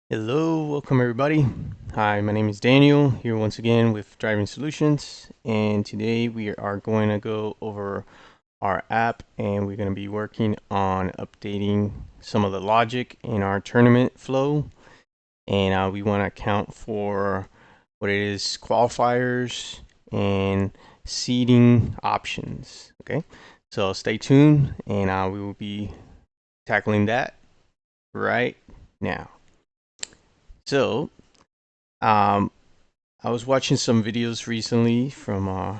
Hello, welcome everybody. Hi, my name is Daniel, here once again with Driving Solutions, and today we are going to go over our app and we're going to be working on updating some of the logic in our tournament flow. And we want to account for what it is qualifiers and seeding options. Okay, so stay tuned and we will be tackling that right now. So, um, I was watching some videos recently from on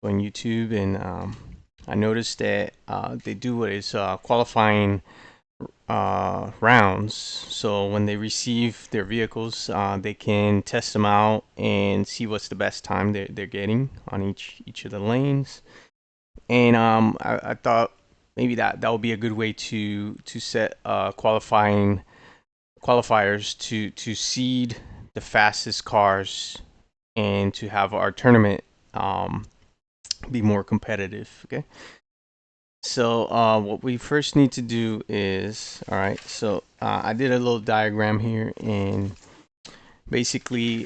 YouTube, and I noticed that they do what is qualifying rounds. So when they receive their vehicles, they can test them out and see what's the best time they're getting on each of the lanes. And I thought maybe that would be a good way to set qualifiers to seed the fastest cars and to have our tournament um, be more competitive. Okay. So what we first need to do is, all right. So I did a little diagram here, and basically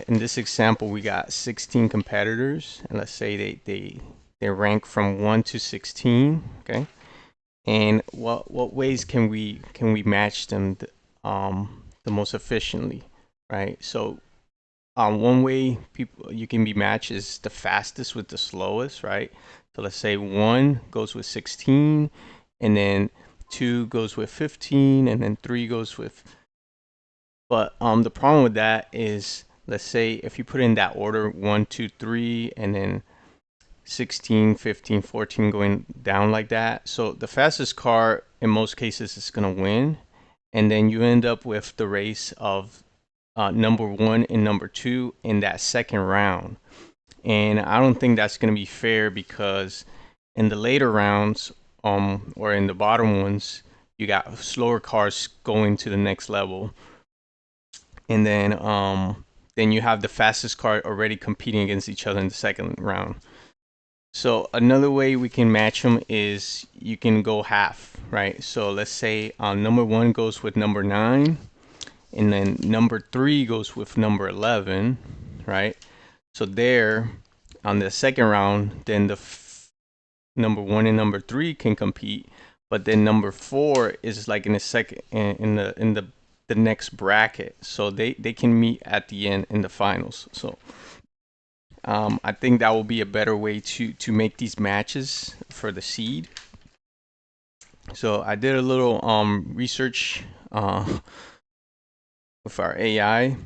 in this example we got 16 competitors, and let's say they rank from 1 to 16. Okay. And what ways can we match them the most efficiently, right? So one way people you can be matched is the fastest with the slowest, right? So let's say one goes with 16, and then two goes with 15, and then three goes with. But the problem with that is, let's say if you put in that order 1, 2, 3, and then 16, 15, 14 going down like that. So the fastest car in most cases is going to win, and then you end up with the race of number one and number two in that second round. And I don't think that's going to be fair because in the later rounds, or in the bottom ones, you got slower cars going to the next level, and then you have the fastest car already competing against each other in the second round. So another way we can match them is you can go half, right? So let's say number one goes with number 9, and then number 3 goes with number 11, right? So there, on the second round, then the number 1 and number 3 can compete, but then number 4 is like in the second in the next bracket, so they can meet at the end in the finals. So I think that will be a better way to make these matches for the seed. So I did a little research with our AI,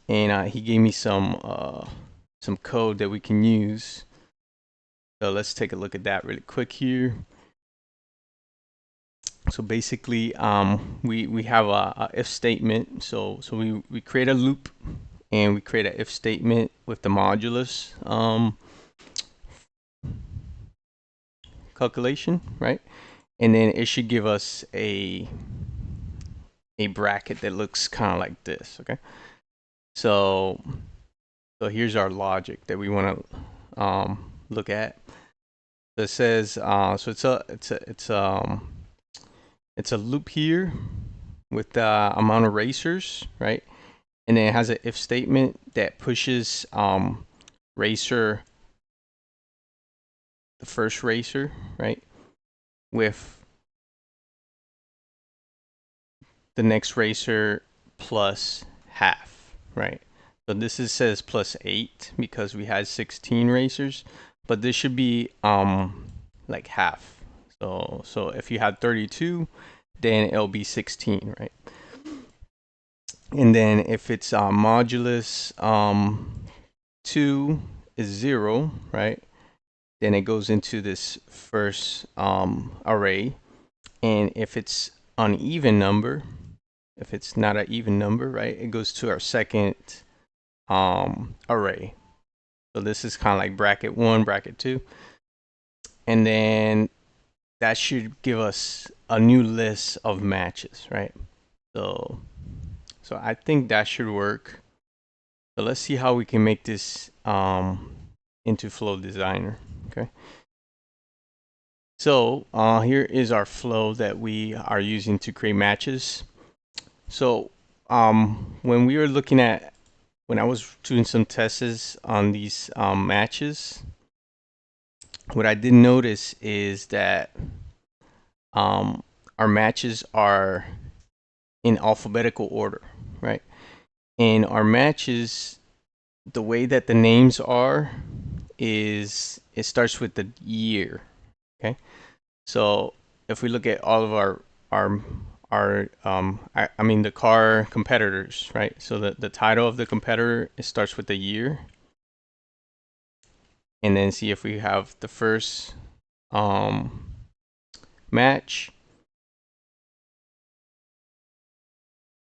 and he gave me some code that we can use. So let's take a look at that really quick here. So basically, we have a if statement. So we create a loop, and we create an if statement with the modulus calculation, right? And then it should give us a bracket that looks kind of like this. Okay. So here's our logic that we want to look at. So it says so it's a loop here with the amount of racers, right? And then it has an if statement that pushes racer, the first racer, right, with the next racer plus half, right? So this says plus 8 because we had 16 racers, but this should be like half. So if you had 32, then it'll be 16, right? And then if it's modulus 2 is 0, right? Then it goes into this first array. And if it's uneven number, if it's not an even number, right, it goes to our second array. So this is kind of like bracket 1, bracket 2. And then that should give us a new list of matches, right? So I think that should work. So let's see how we can make this into Flow Designer. Okay. So here is our flow that we are using to create matches. So when we were looking at, when I was doing some tests on these matches, what I did notice is that um, our matches are in alphabetical order, right? And our matches, the way that the names are, is it starts with the year. Okay, so if we look at all of our I mean the car competitors, right? So the title of the competitor, it starts with the year, and then see if we have the first um match.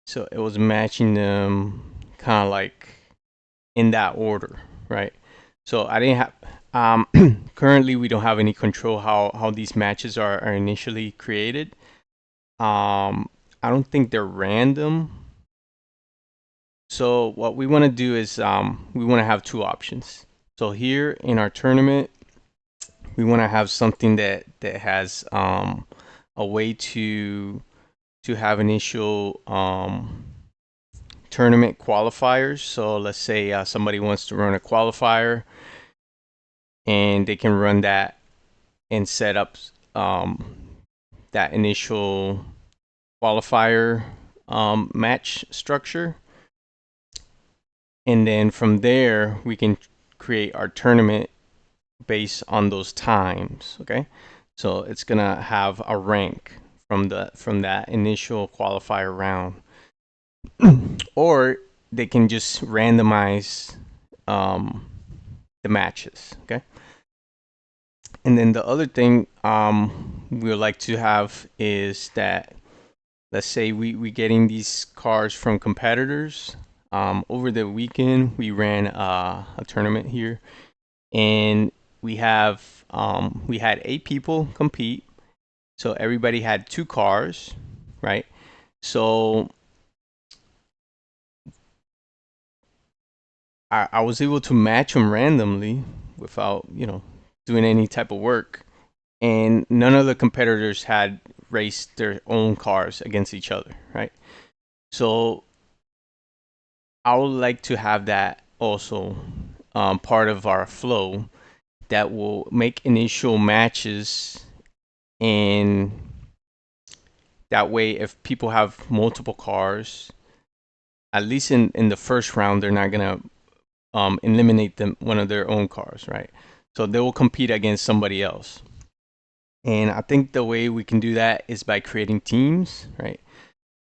So it was matching them kind of like in that order, right? So I didn't have currently we don't have any control how these matches are initially created. I don't think they're random. So what we want to do is we want to have two options. So here in our tournament, we want to have something that has a way to have initial tournament qualifiers. So let's say somebody wants to run a qualifier, and they can run that and set up that initial qualifier match structure. And then from there, we can create our tournament based on those times. Okay, so it's gonna have a rank from that initial qualifier round, or they can just randomize the matches. Okay, and then the other thing we would like to have is that, let's say we getting these cars from competitors. Over the weekend, we ran a tournament here, and we had 8 people compete. So everybody had 2 cars, right? So I was able to match them randomly without, doing any type of work. And none of the competitors had raced their own cars against each other, right? So I would like to have that also part of our flow, that will make initial matches, and that way if people have multiple cars, at least in the first round, they're not gonna eliminate one of their own cars, right? So they will compete against somebody else. And I think the way we can do that is by creating teams, right?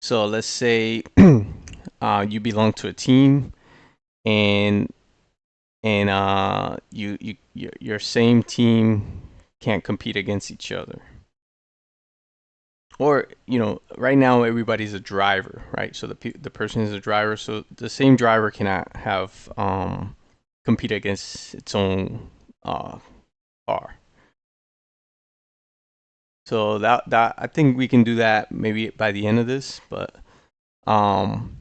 So let's say you belong to a team, and your same team can't compete against each other. Or right now everybody's a driver, right? So the person is a driver, so the same driver cannot have compete against its own car. So that I think we can do that maybe by the end of this, um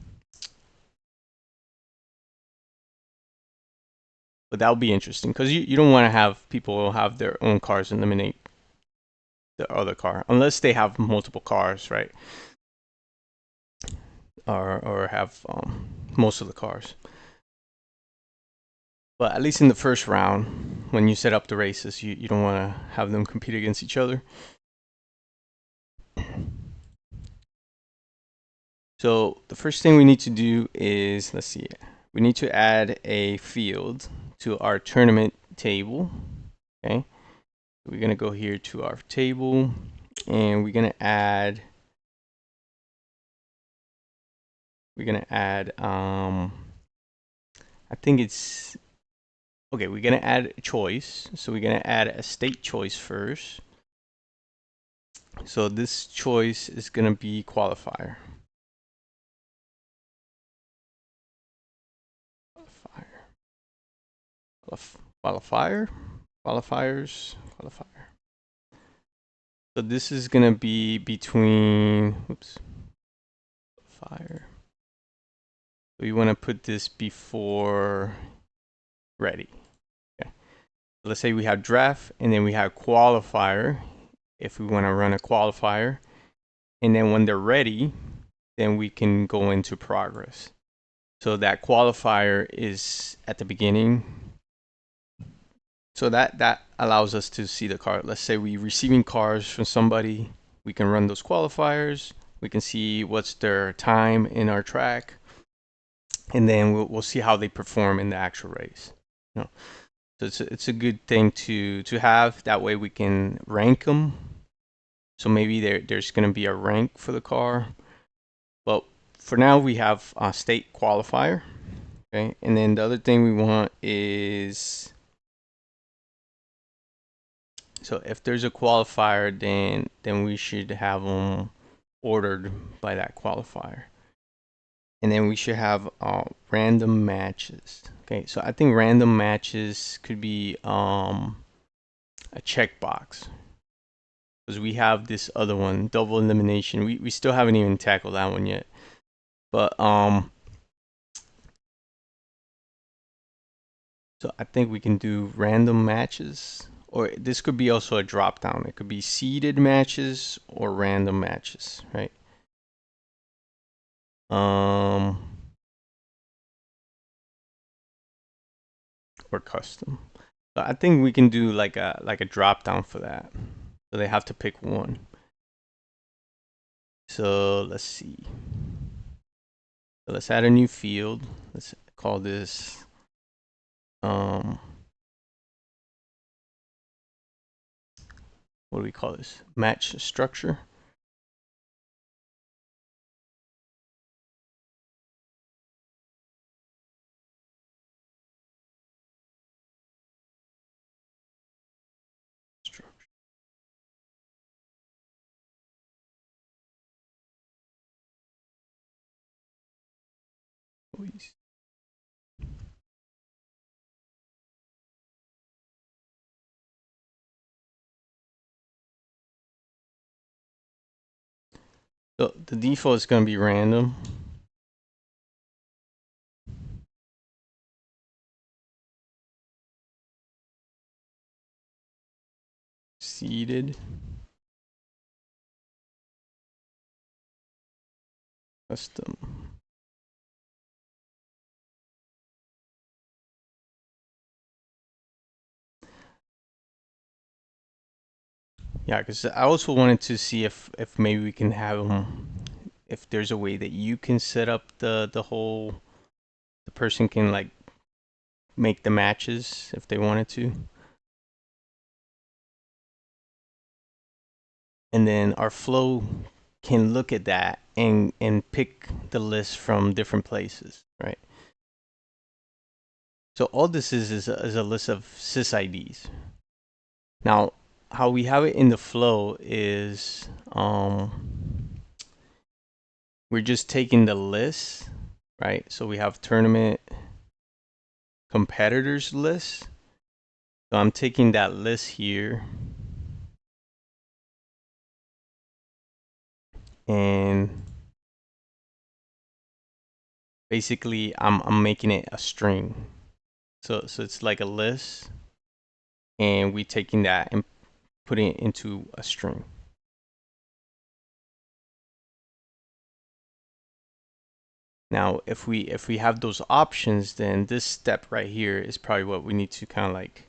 but that'll be interesting, because you don't want to have people have their own cars eliminate the other car unless they have multiple cars, right? Or have most of the cars. But at least in the first round, when you set up the races, you don't want to have them compete against each other. So the first thing we need to do is, let's see, we need to add a field to our tournament table. Okay, we're gonna go here to our table, and we're gonna add I think it's okay, we're gonna add a choice. So we're gonna add a state choice first. So this choice is gonna be qualifier. Qualifier, qualifiers, qualifier. So this is gonna be between, oops, fire. So you want to put this before ready. Okay. So let's say we have draft, and then we have qualifier. If we want to run a qualifier, and then when they're ready, then we can go into progress. So that qualifier is at the beginning. So that allows us to see the car. Let's say we're receiving cars from somebody. We can run those qualifiers. We can see what's their time in our track, and then we'll see how they perform in the actual race. You know? So it's a good thing to have. That way we can rank them. So maybe there's going to be a rank for the car. But for now we have a state qualifier. Okay, and then the other thing we want is, so if there's a qualifier, then we should have them ordered by that qualifier. And then we should have random matches. Okay, so I think random matches could be a checkbox, because we have this other one, double elimination. We still haven't even tackled that one yet. But so I think we can do random matches, or this could be also a drop down. It could be seeded matches or random matches, right? Or custom. So I think we can do like a drop down for that. So they have to pick one. So let's see. So let's add a new field. Let's call this what do we call this? Match structure. So the default is going to be random. Seeded. Custom. Yeah, because I also wanted to see if maybe we can have them, if there's a way that you can set up the whole, the person can like make the matches if they wanted to. And then our flow can look at that and pick the list from different places, right? So all this is a list of sys IDs. Now, how we have it in the flow is we're just taking the list, right? So we have tournament competitors list. So I'm taking that list here and basically I'm making it a string. So it's like a list, and we taking that and putting it into a string. Now, if we have those options, then this step right here is probably what we need to kind of like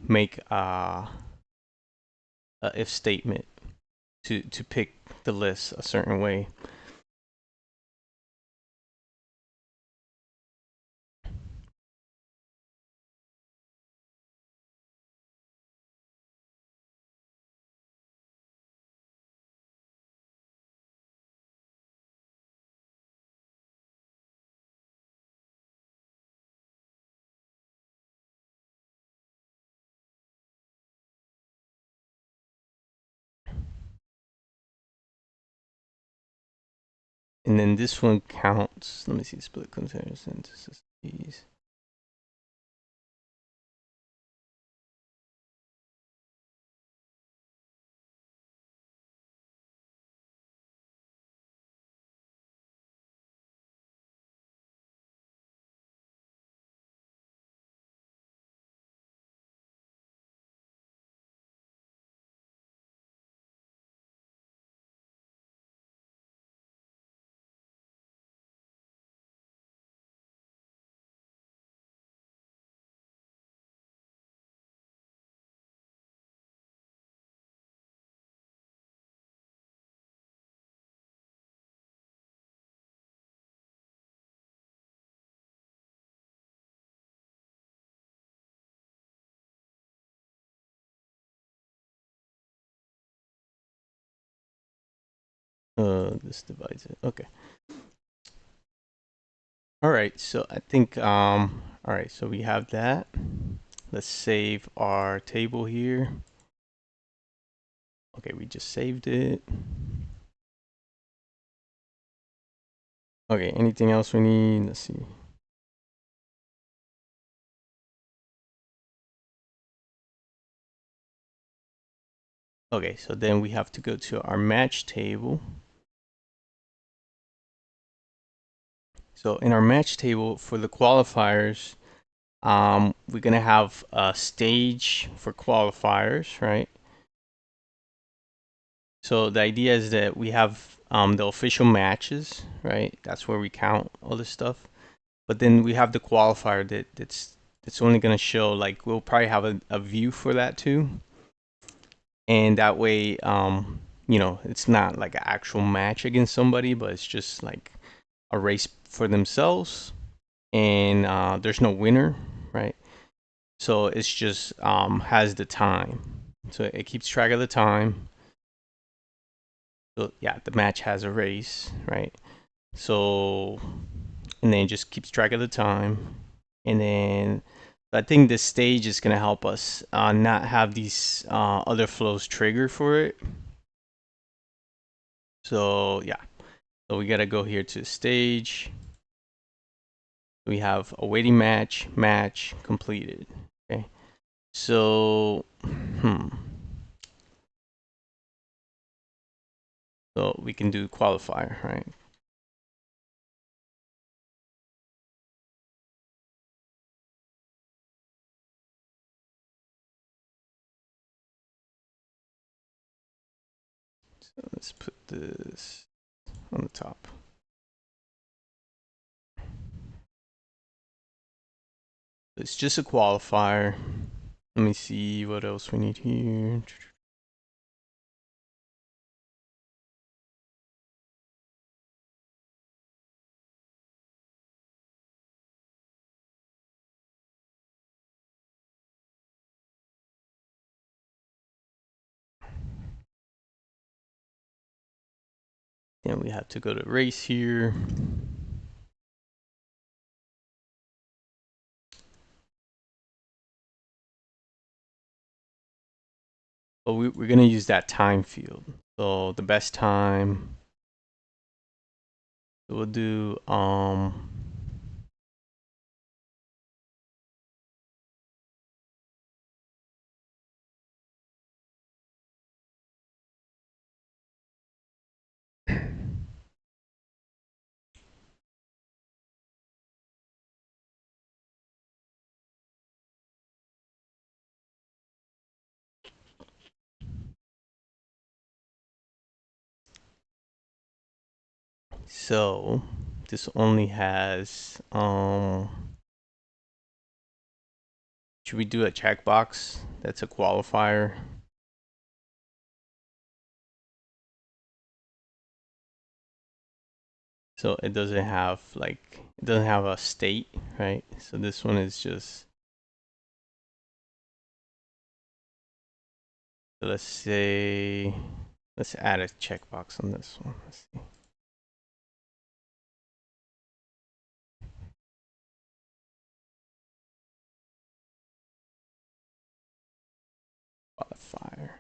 make a if statement to pick the list a certain way. And then this one counts. Let me see, split container synthesis. This divides it. Okay. All right. So I think all right. So we have that. Let's save our table here. Okay, we just saved it. Okay, anything else we need? Let's see. Okay, so then we have to go to our match table. So in our match table for the qualifiers, we're gonna have a stage for qualifiers, right? So the idea is that we have the official matches, right? That's where we count all this stuff. But then we have the qualifier that's only gonna show, like, we'll probably have a view for that too, and that way, you know, it's not like an actual match against somebody, but it's just like a race for themselves, and there's no winner, right? So it's just has the time, so it keeps track of the time. So yeah, the match has a race, right? So, and then it just keeps track of the time, and then I think this stage is gonna help us not have these other flows trigger for it. So yeah, so we gotta go here to stage. We have awaiting match, match completed. Okay, so so we can do qualifier, right? So let's put this on the top. It's just a qualifier. Let me see what else we need here. Then we have to go to race here. But we're gonna use that time field. So the best time, we'll do so this only has should we do a checkbox? That's a qualifier. So it doesn't have, like, it doesn't have a state, right? So this one is just, so let's say, let's add a checkbox on this one. Let's see. Qualifier.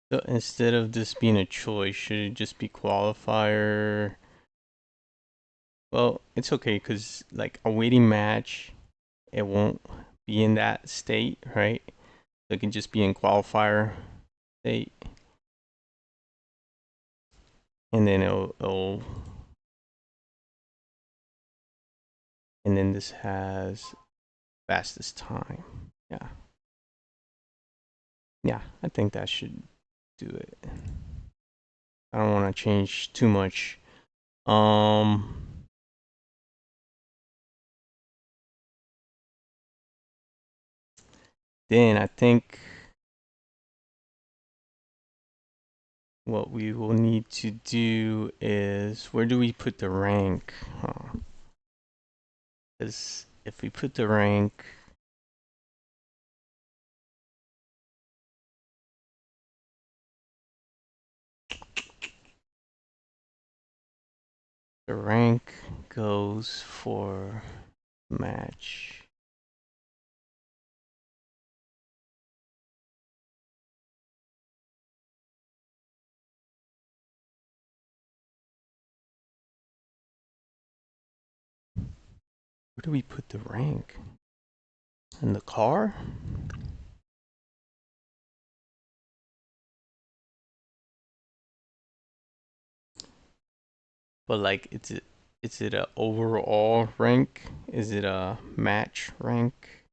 So instead of this being a choice, should it just be qualifier? Well, it's okay, because like a waiting match, it won't be in that state, right? So it can just be in qualifier state, and then it'll and then this has fastest time. Yeah. Yeah, I think that should do it. I don't want to change too much. Then I think what we will need to do is, where do we put the rank? Because if we put the rank goes for match. Where do we put the rank? In the car? But like, is it a overall rank? Is it a match rank?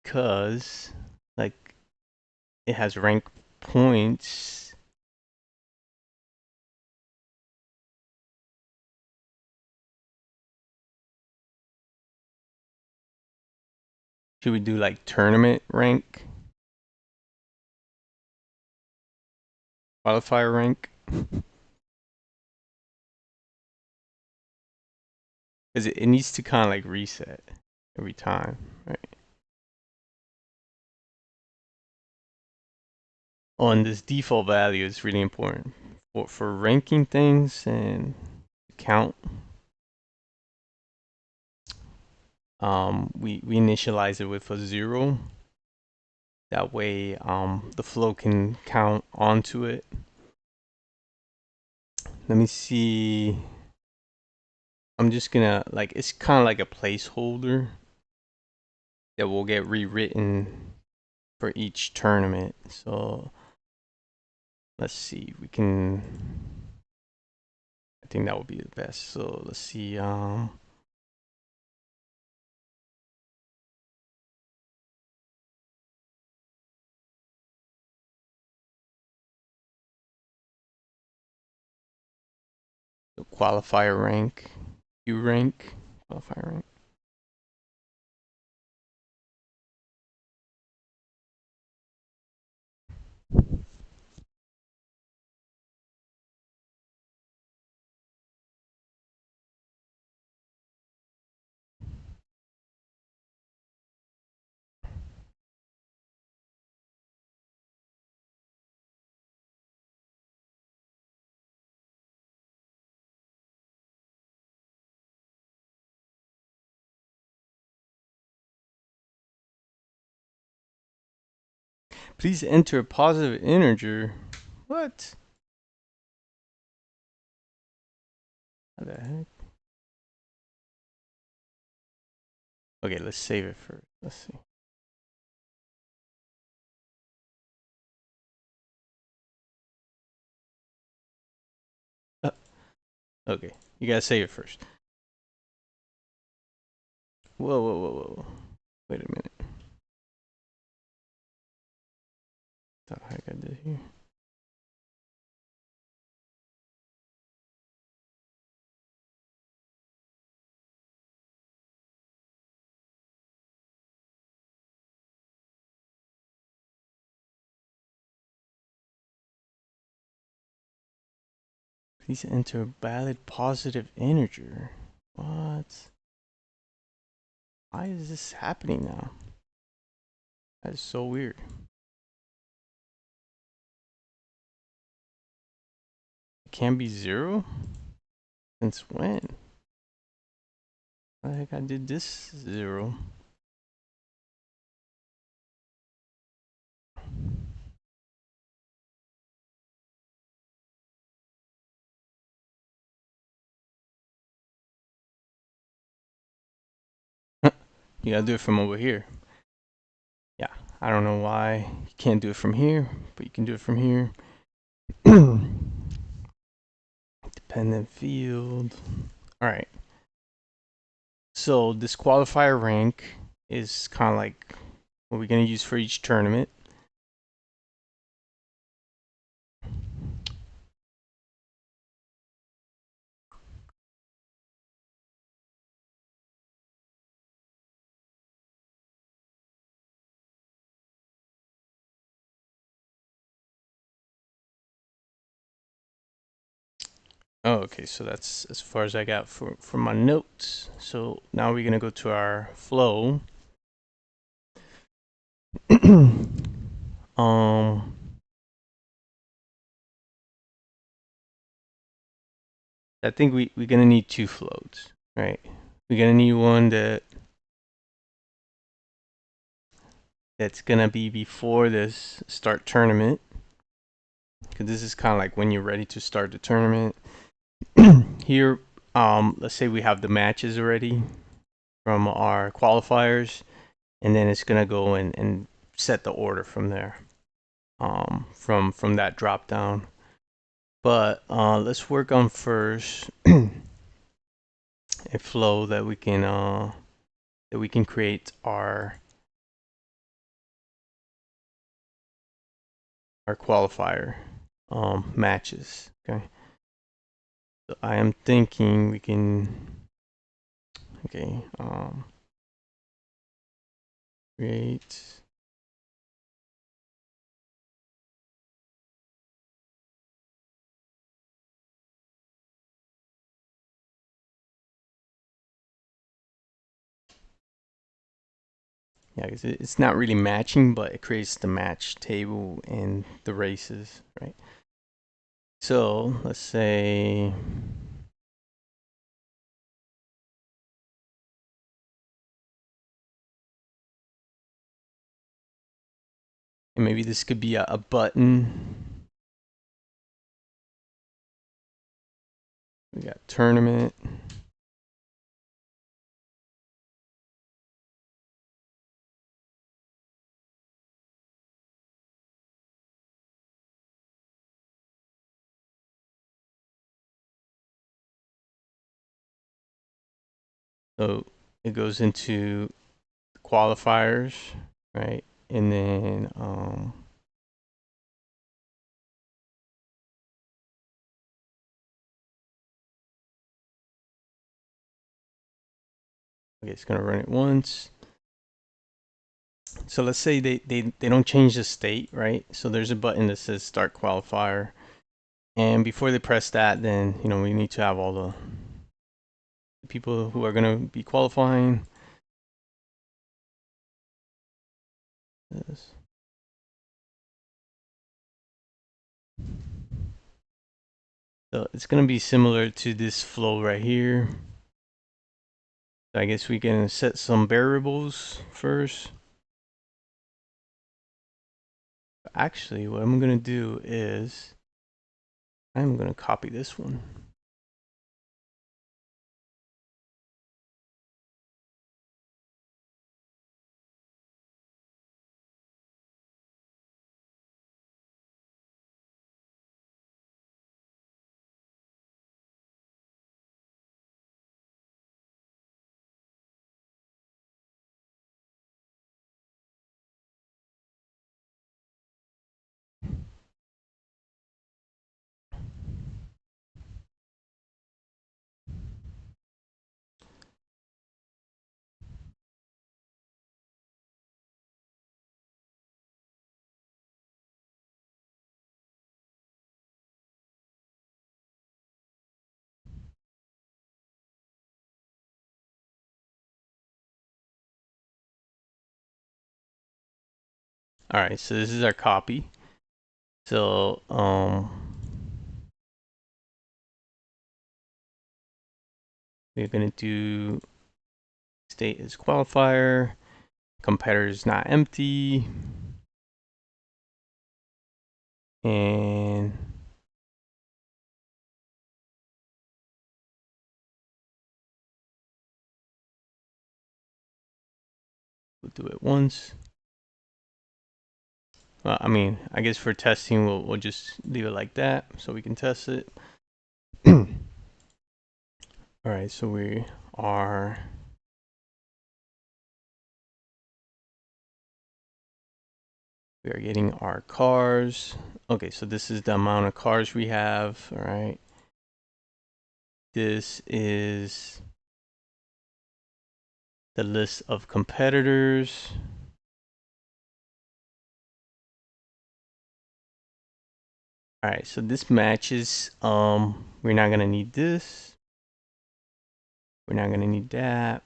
Cause like it has rank points. Should we do like tournament rank? Qualifier rank? Because it needs to kind of like reset every time, right? Oh, and this default value is really important for ranking things and count. We initialize it with a 0. That way, the flow can count onto it. Let me see. I'm just gonna, like, it's kind of like a placeholder that will get rewritten for each tournament. So let's see, we can, I think that would be the best. So let's see, the qualifier rank, U rank, qualifier rank. Please enter a positive integer. What? How the heck? Okay, let's save it first. Let's see. Okay, you gotta save it first. Whoa, whoa, whoa, whoa. Wait a minute. What the heck I did here? Please enter a valid positive integer. What? Why is this happening now? That is so weird. It can't be 0? Since when? Why the heck I did this 0? You gotta do it from over here. Yeah, I don't know why you can't do it from here, but you can do it from here. Depends independent field. All right. So this qualifier rank is kind of like what we're going to use for each tournament. Oh, okay, so that's as far as I got for my notes. So now we're gonna go to our flow. um, I think we're gonna need two floats, right? We're gonna need one that's gonna be before this start tournament, because this is kind of like when you're ready to start the tournament. Here, let's say we have the matches already from our qualifiers, and then it's gonna go and set the order from there, from that drop down. But let's work on first a flow that we can create our qualifier matches. Okay, so I am thinking we can create. Yeah, because it's not really matching, but it creates the match table in the races, right? So let's say maybe this could be a button. We got tournament. So it goes into qualifiers, right? And then okay, it's gonna run it once. So let's say they don't change the state, right? So there's a button that says start qualifier. And before they press that, then we need to have all the people who are gonna be qualifying. Yes. So it's gonna be similar to this flow right here. So I guess we can set some variables first. Actually, what I'm gonna do is I'm gonna copy this one. All right, so this is our copy. So we're gonna do state is qualifier, competitor is not empty, and we'll do it once. Well, I mean, I guess for testing, we'll just leave it like that so we can test it. All right, so we are getting our cars. Okay, so this is the amount of cars we have. All right. This is the list of competitors. All right, so this matches. We're not gonna need this. We're not gonna need that.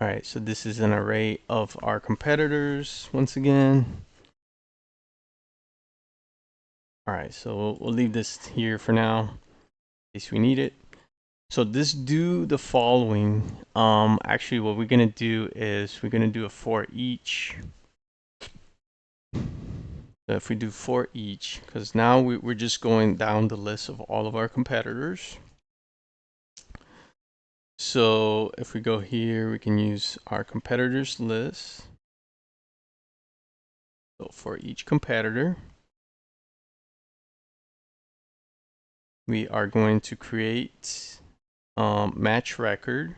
All right, so this is an array of our competitors once again. All right, so we'll leave this here for now in case we need it. So this do the following. Actually, what we're gonna do is we're gonna do a for each. So if we do for each, because now we're just going down the list of all of our competitors. So if we go here, we can use our competitors list. So for each competitor, we are going to create match record.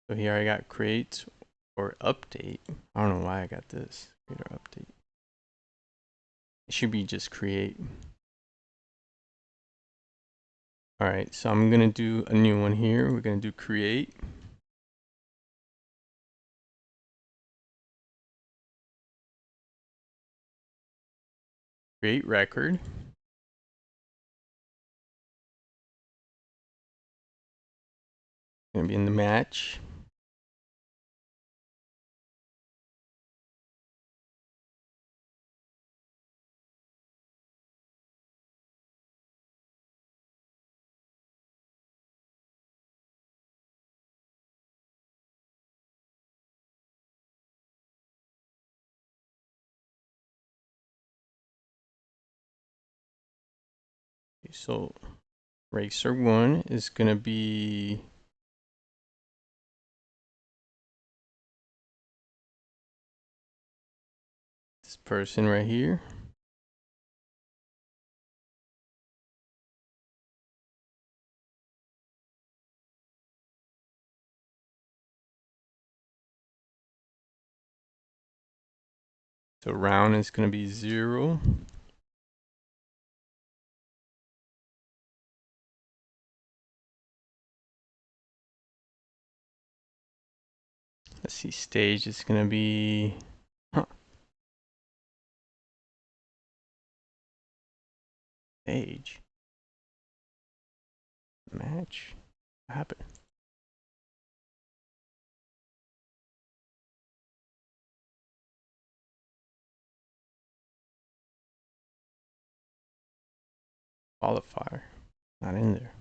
So here I got create or update. I don't know why I got this. Create or update. It should be just create. All right, so I'm gonna do a new one here. We're gonna do create. Create record. Gonna be in the match. Okay, so racer 1 is gonna be this person right here. So round is gonna be 0. Let's see, stage is gonna be stage. Match. What happened? Qualifier. Not in there.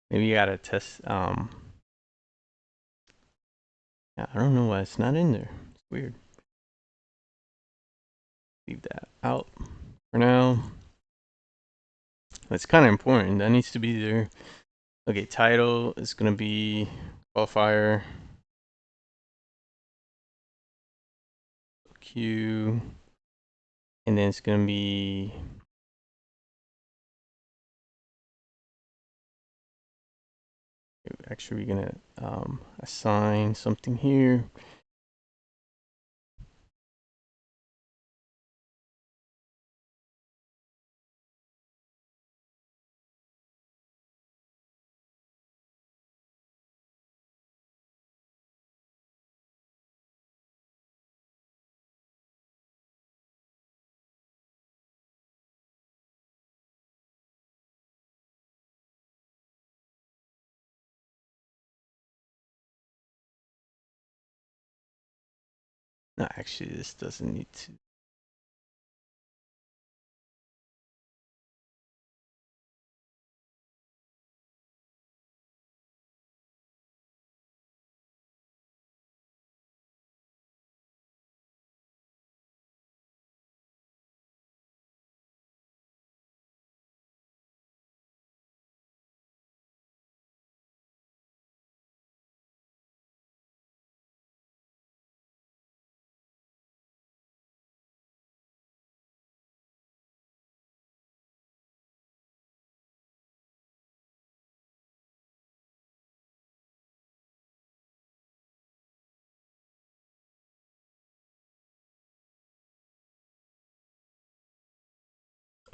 Maybe you gotta test. Yeah, I don't know why it's not in there. It's weird. Leave that out for now. It's kind of important. That needs to be there. Okay, title is gonna be qualifier. Q. And then it's gonna be actually we're gonna assign something here. No, actually this doesn't need to.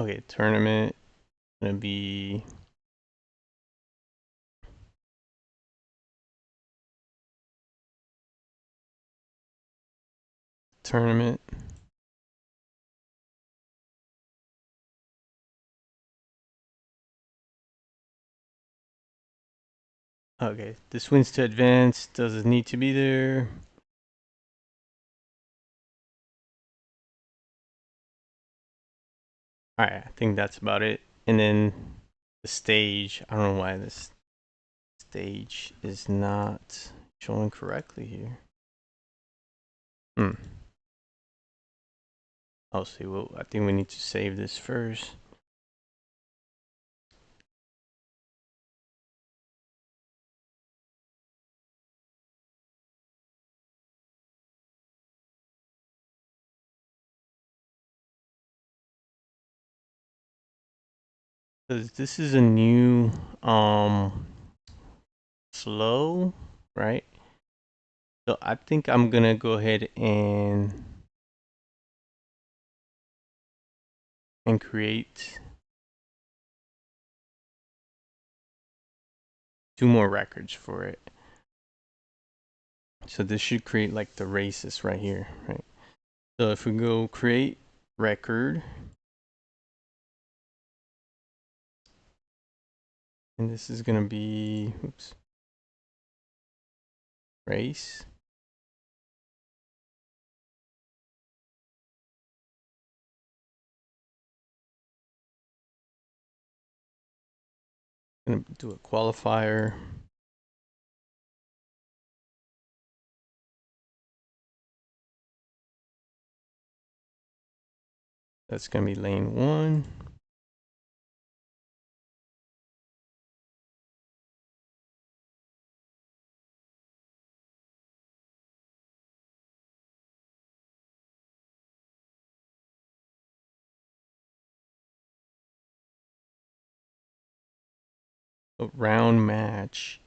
Okay, tournament gonna be tournament. Okay, this wins to advance. Doesn't need to be there. All right, I think that's about it. And then the stage. I don't know why this stage is not showing correctly here. I'll see. Well, I think we need to save this first. Because this is a new flow, right? So I think I'm gonna go ahead and create 2 more records for it. So this should create like the races right here, right? So if we go create record, and this is gonna be, oops, race. Gonna do a qualifier. That's gonna be lane 1. A round match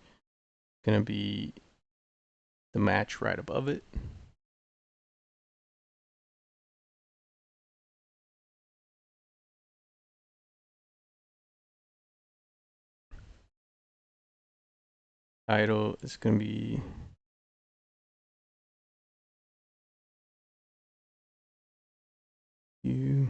gonna be the match right above it. Title is gonna be you.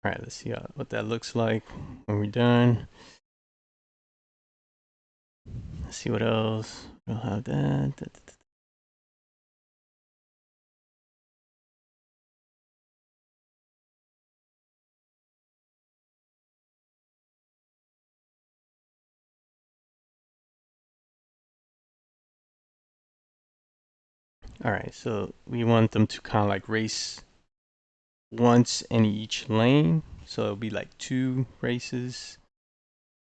All right, let's see what that looks like when we're done. Let's see what else. We'll have that. All right, so we want them to kind of like race once in each lane. So it'll be like 2 races.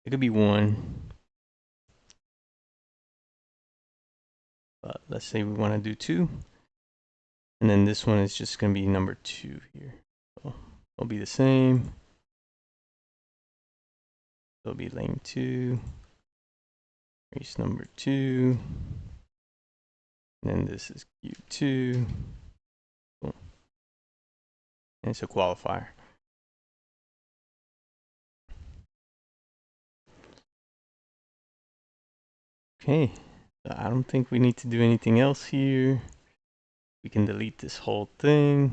It could be 1, but let's say we want to do 2. And then this one is just going to be number 2 here. So it'll be the same. It'll be lane 2, race number 2. And then this is Q2. Boom. And it's a qualifier. Okay, so I don't think we need to do anything else here. We can delete this whole thing.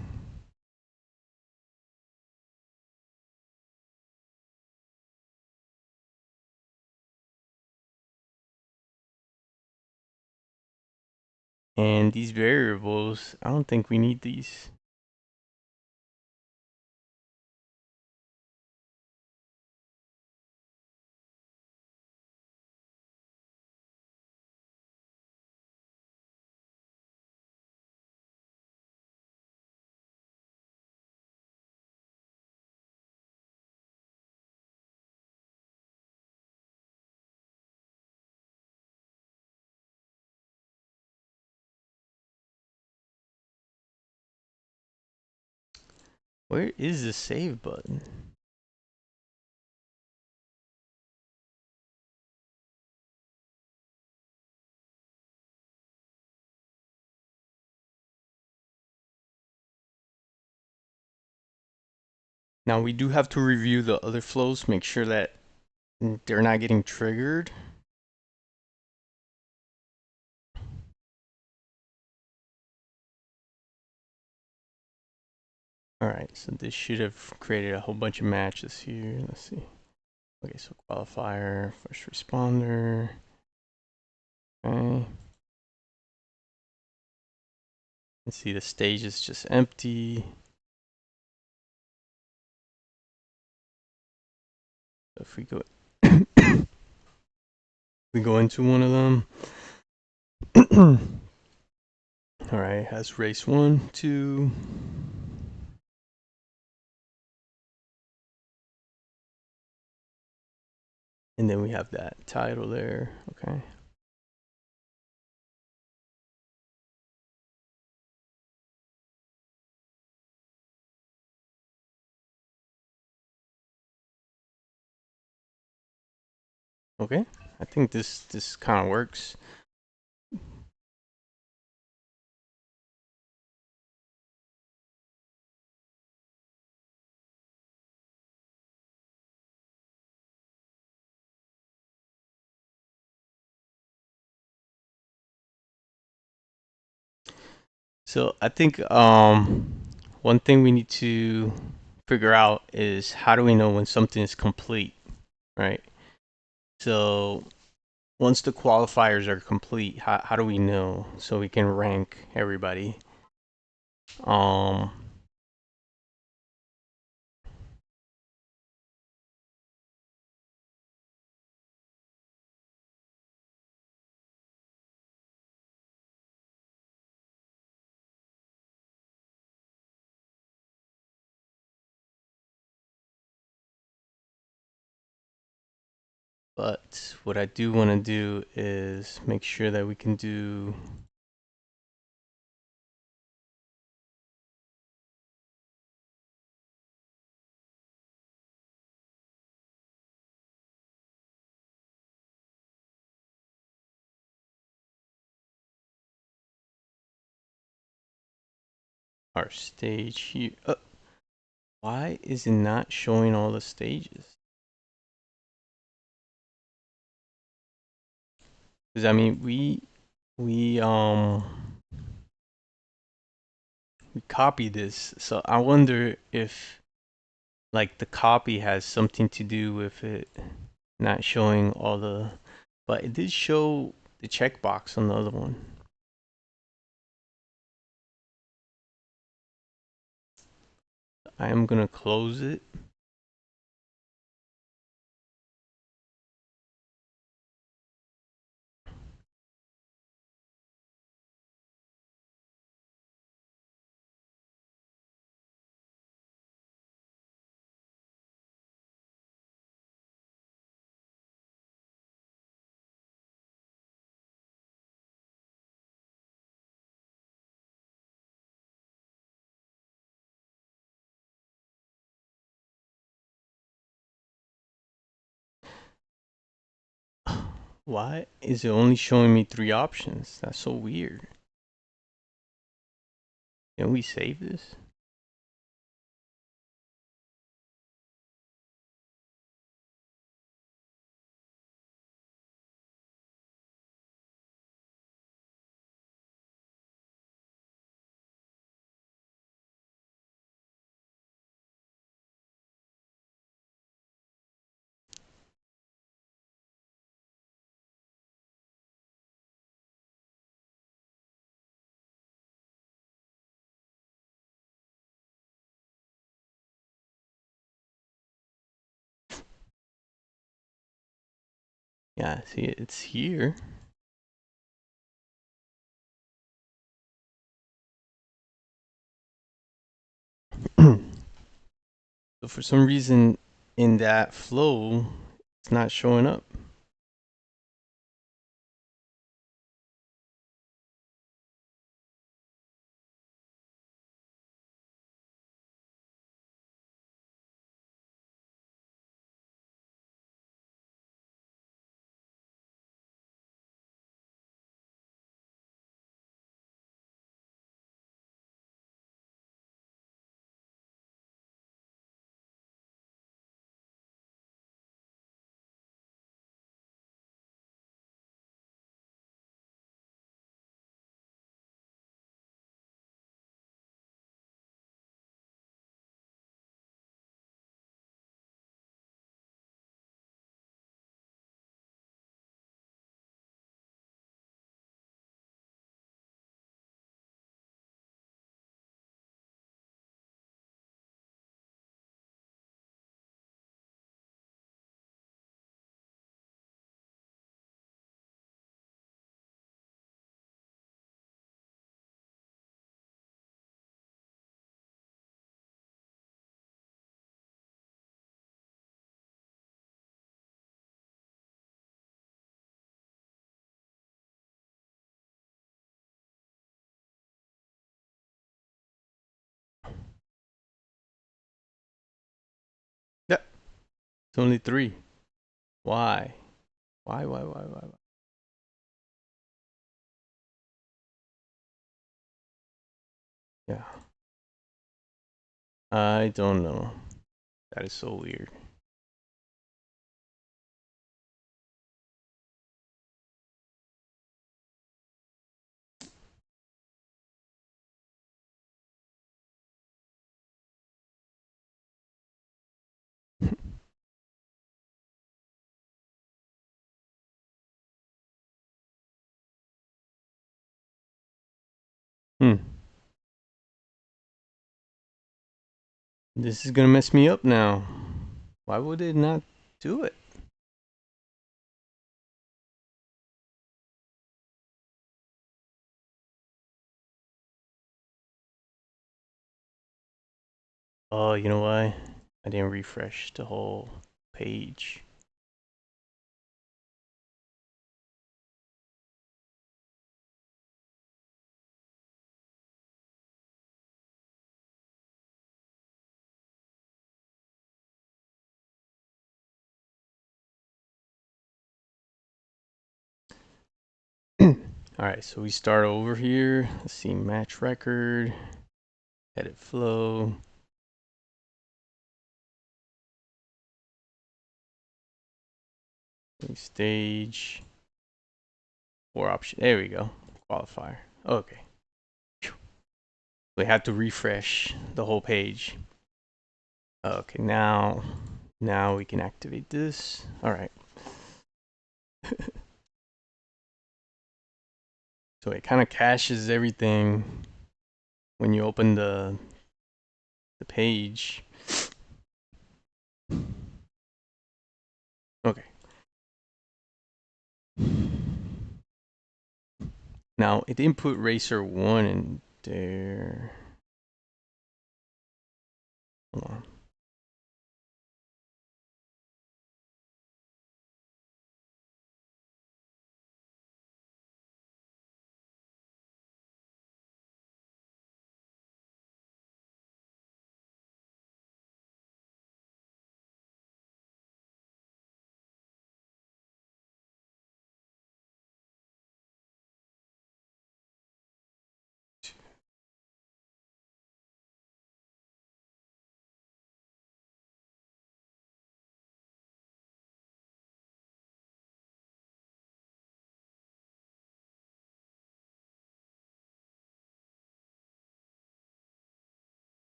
And these variables, I don't think we need these. Where is the save button? Now we do have to review the other flows, make sure that they're not getting triggered. All right, so this should have created a whole bunch of matches here. Let's see. Okay, so qualifier, first responder. Okay. Let's see, the stage is just empty. If we go, we go into one of them. All right, has race 1, 2. And then we have that title there. Okay. Okay, I think this kind of works. So I think one thing we need to figure out is how do we know when something is complete, right? So once the qualifiers are complete, how do we know so we can rank everybody? Um, but what I do want to do is make sure that we can do our stage here. Why is it not showing all the stages? Because I mean, we we copied this, so I wonder if like the copy has something to do with it not showing all the. But it did show the checkbox on the other one. I am gonna close it. Why is it only showing me 3 options? That's so weird. Can we save this? Yeah, see, it's here. So for some reason in that flow, it's not showing up. It's only 3. Why? Why? Yeah. I don't know. That is so weird. Hmm. This is gonna mess me up now. Why would it not do it? Oh, you know why? I didn't refresh the whole page. Alright, so we start over here. Let's see, match record, edit flow, stage, 4 option. There we go. Qualifier. Okay. We have to refresh the whole page. Okay, now we can activate this. Alright. So it kind of caches everything when you open the page. Okay. Now it input racer 1 in there. Hold on.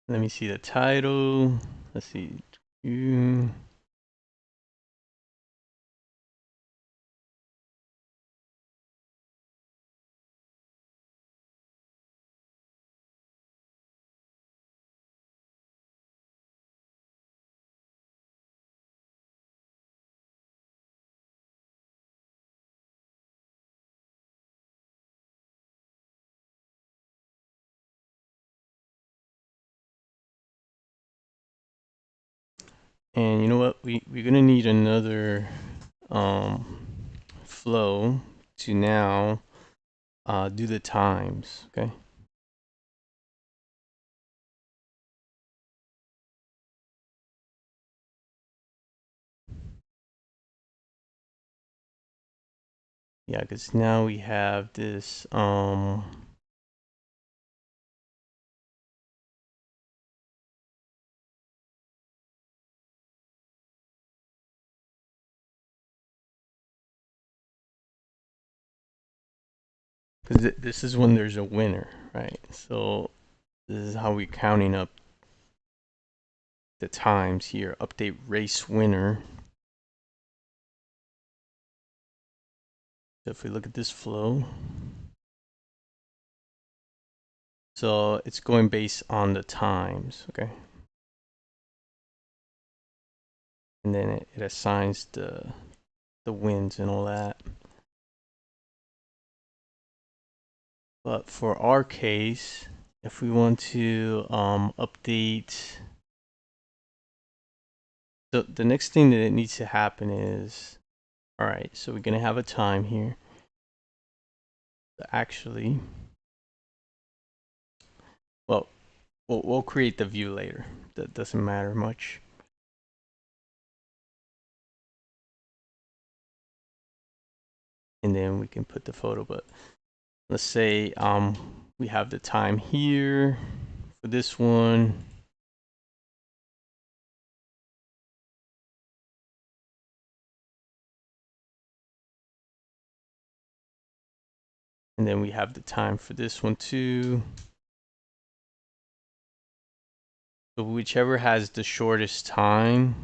Let me see the title. Let's see. And you know what? We're gonna need another flow to now do the times. Okay. Yeah, because now we have this because this is when there's a winner, right? So this is how we're counting up the times here. Update race winner. So if we look at this flow, so it's going based on the times, okay? And then it assigns the wins and all that. But for our case, if we want to update, the next thing that needs to happen is, all right, so we're gonna have a time here. Actually, well, we'll create the view later. That doesn't matter much. And then we can put the photo, but let's say we have the time here for this one. And then we have the time for this one too. So whichever has the shortest time,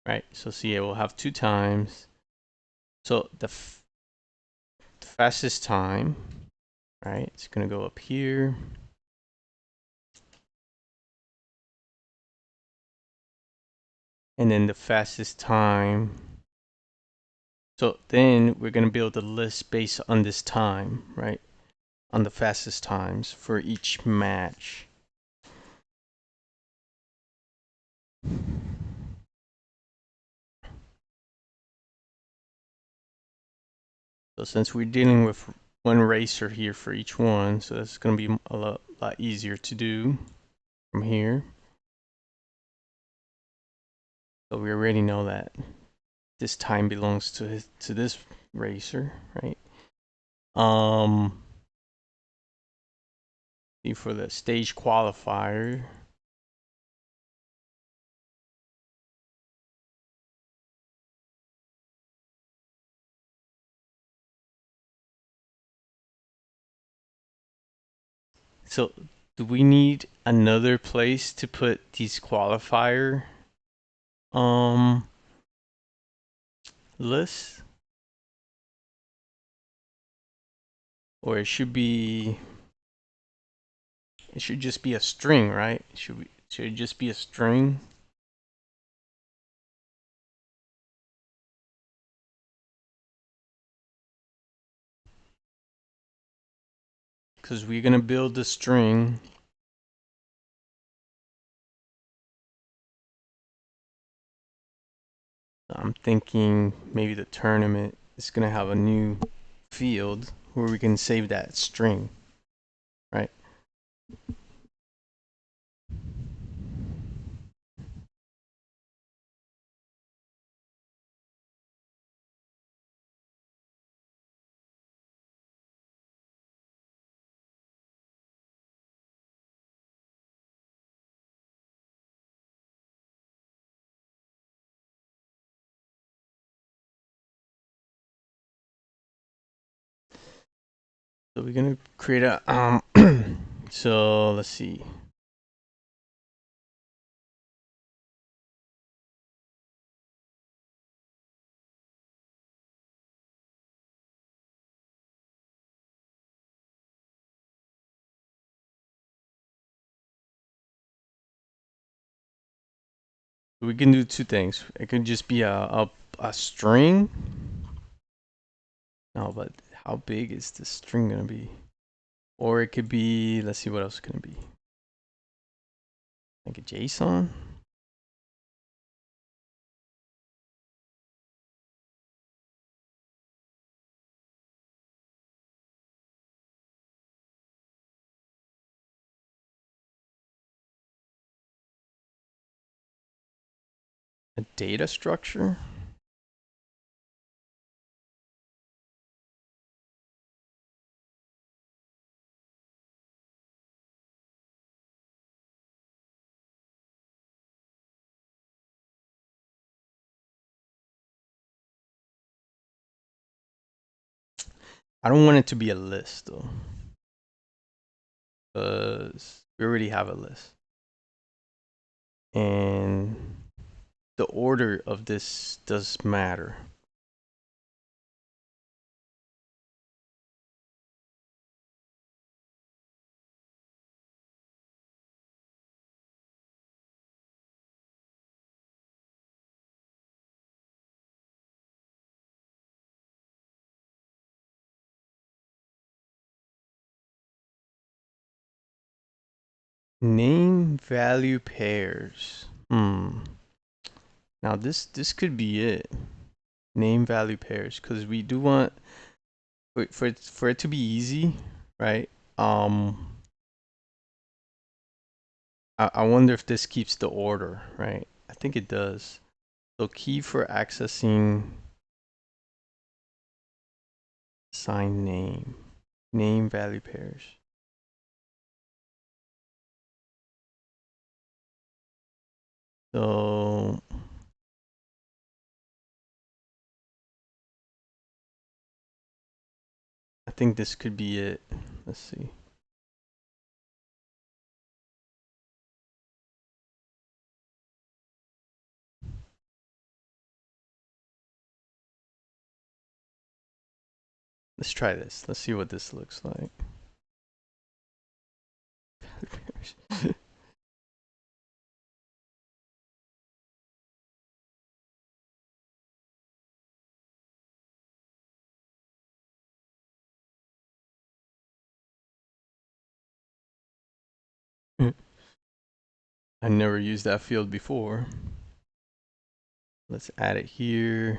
right? So see, it will have 2 times. So the fastest time, right? It's gonna go up here. And then the fastest time. So then we're gonna build a list based on this time, right? On the fastest times for each match. So since we're dealing with one racer here for each one, so that's going to be a lot easier to do from here. So we already know that this time belongs to this racer, right? For the stage qualifier, so do we need another place to put these qualifier lists? Or it should just be a string, right? Should it just be a string? Because we're gonna build the string. I'm thinking maybe the tournament is gonna have a new field where we can save that string, right? So we're gonna create a so let's see. We can do 2 things. It could just be a string. No, but how big is this string gonna be? Or it could be, let's see what else it's gonna be. Like a JSON? A data structure? I don't want it to be a list though, because we already have a list. And the order of this does matter. Name value pairs. Now this could be it. Name value pairs, because we do want for it to be easy, right? I wonder if this keeps the order, right? I think it does. So key for accessing sign name value pairs. So I think this could be it. Let's see. Let's try this. Let's see what this looks like. I never used that field before. Let's add it here.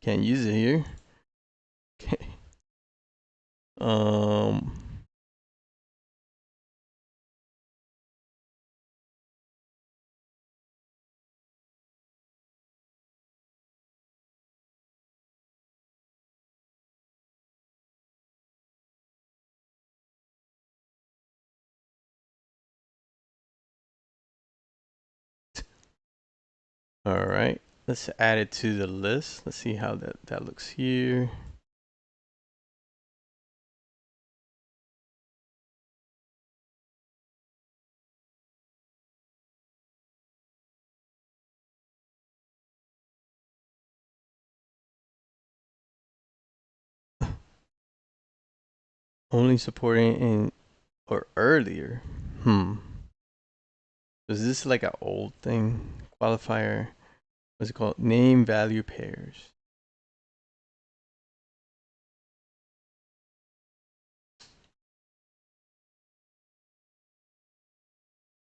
Can't use it here. Okay. All right. Let's add it to the list. Let's see how that looks here. Only supporting in or earlier. Is this like an old thing? Qualifier. What's it called? Name value pairs.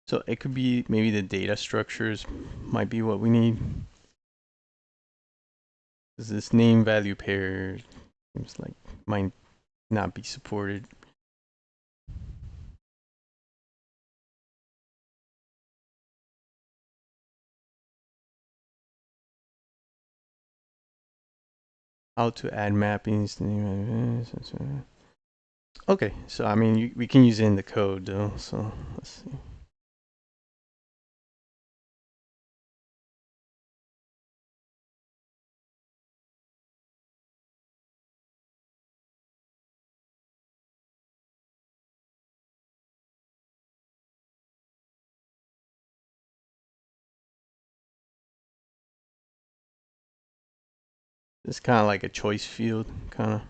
So it could be maybe the data structures might be what we need. Is this name value pair seems like might not be supported. How to add mappings. Okay, so I mean we can use it in the code though. So let's see. It's kind of like a choice field, kind of.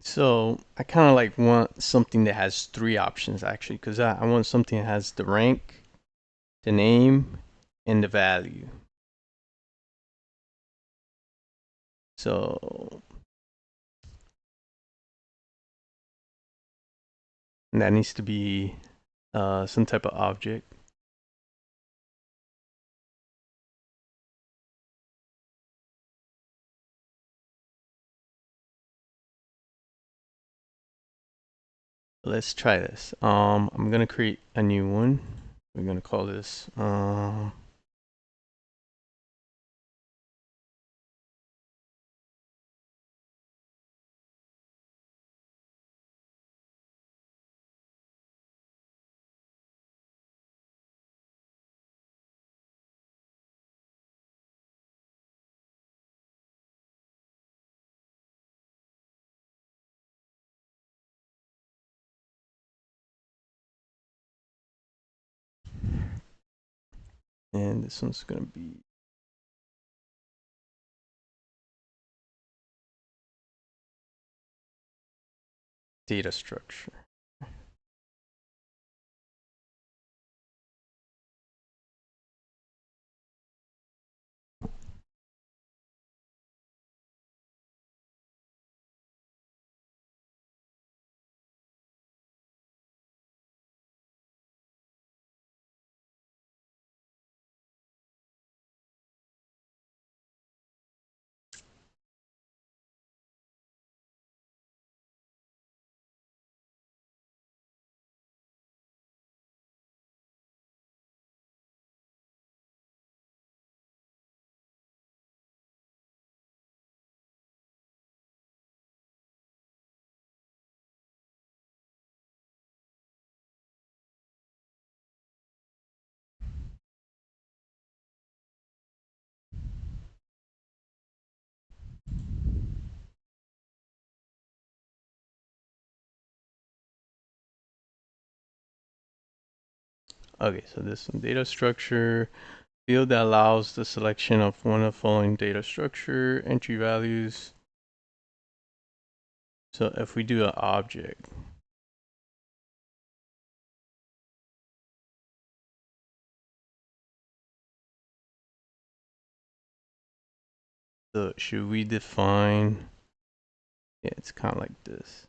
So I kind of like want something that has three options actually, because I want something that has the rank, the name, and the value. So that needs to be some type of object. Let's try this. I'm gonna create a new one. We're gonna call this And this one's going to be data structure. Okay, so this one, data structure, field that allows the selection of one of the following data structure, entry values. So if we do an object, so should we define, yeah, it's kind of like this.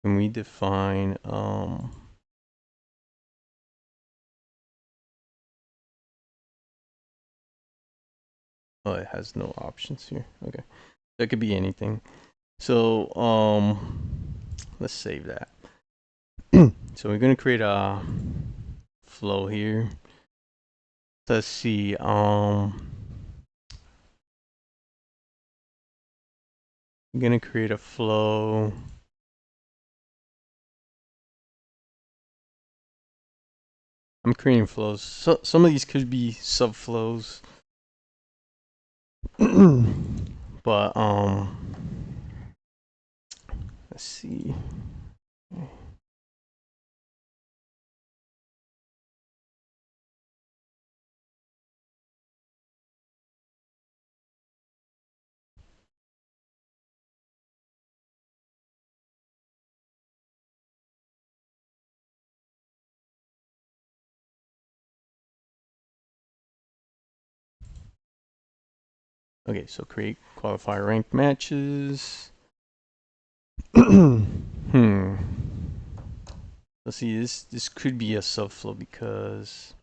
Can we define, oh, it has no options here. Okay, that could be anything. So, let's save that. So we're gonna create a flow here. Let's see, I'm gonna create a flow. I'm creating flows. So some of these could be subflows. But let's see. Okay, so create qualifier ranked matches. Let's see, this could be a subflow because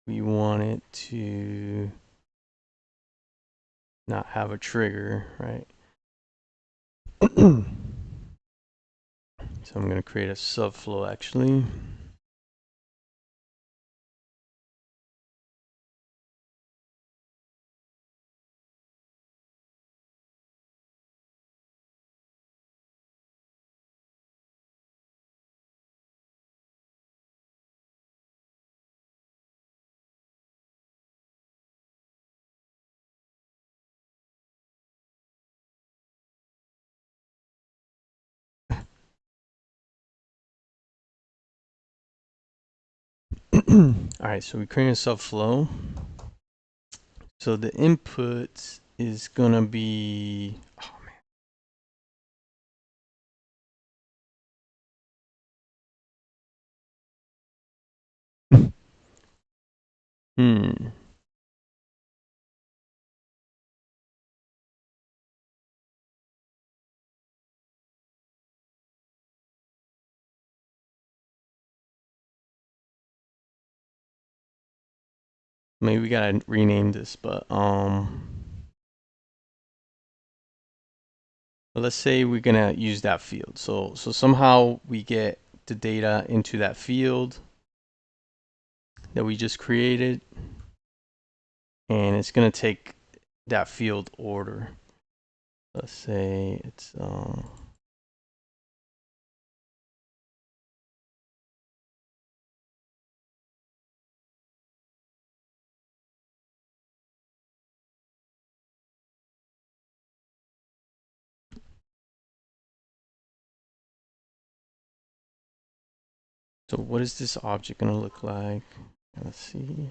we want it to not have a trigger, right? So I'm going to create a subflow actually. All right, so we create a subflow. So the input is going to be, oh man. Maybe we gotta rename this, but let's say we're gonna use that field. So somehow we get the data into that field that we just created, and it's gonna take that field order. Let's say it's So what is this object going to look like? Let's see.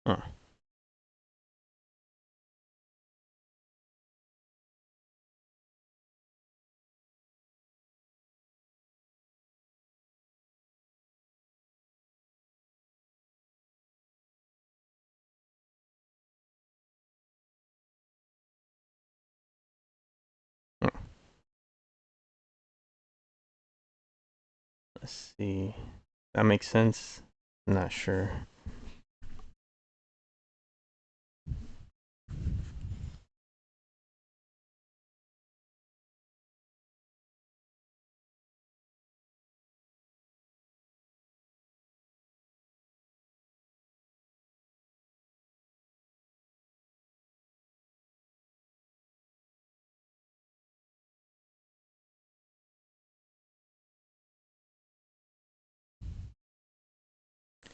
Huh. Let's see. That makes sense. I'm not sure.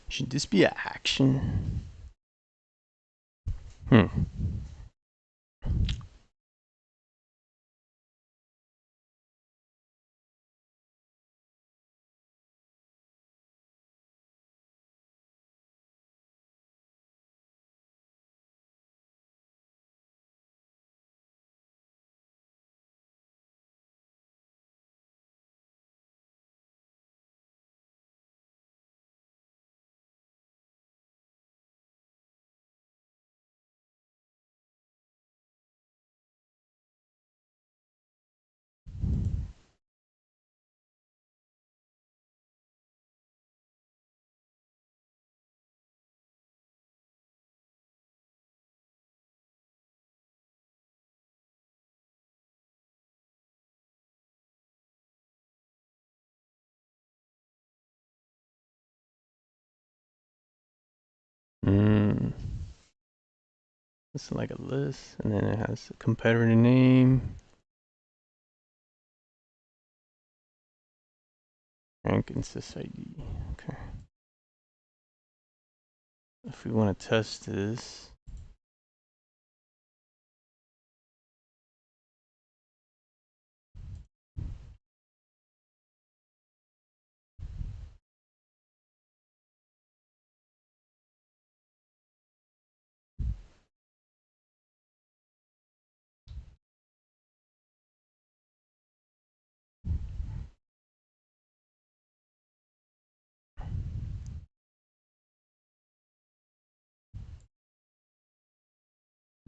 Should this be an action? Hmm. Mm. This is like a list, and then it has a competitor name, rank, and sys ID. Okay. If we want to test this,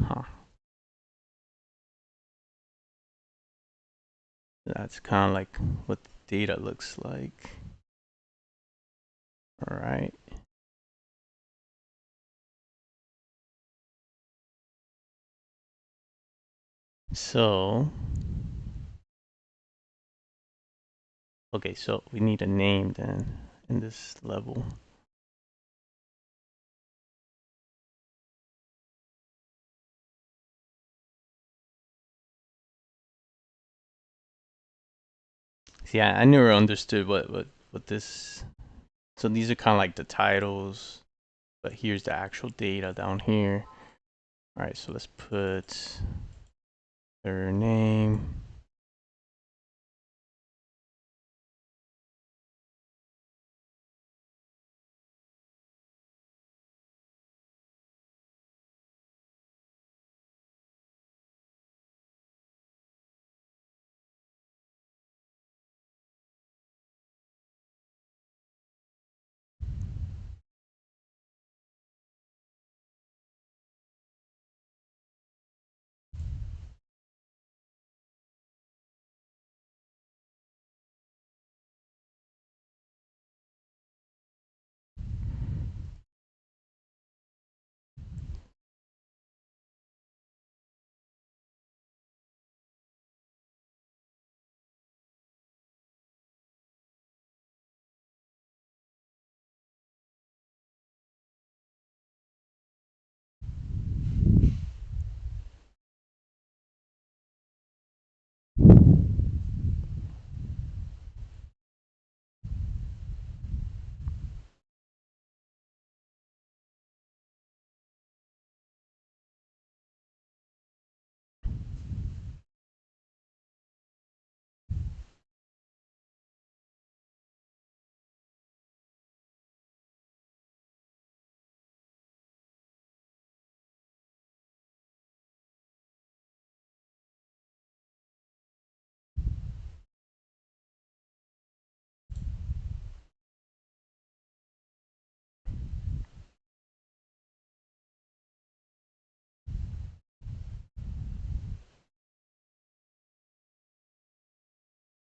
huh? That's kind of like what the data looks like. All right. So Okay, so we need a name then in this level. See, I never understood what this. So these are kind of like the titles, but here's the actual data down here. All right, so let's put their name.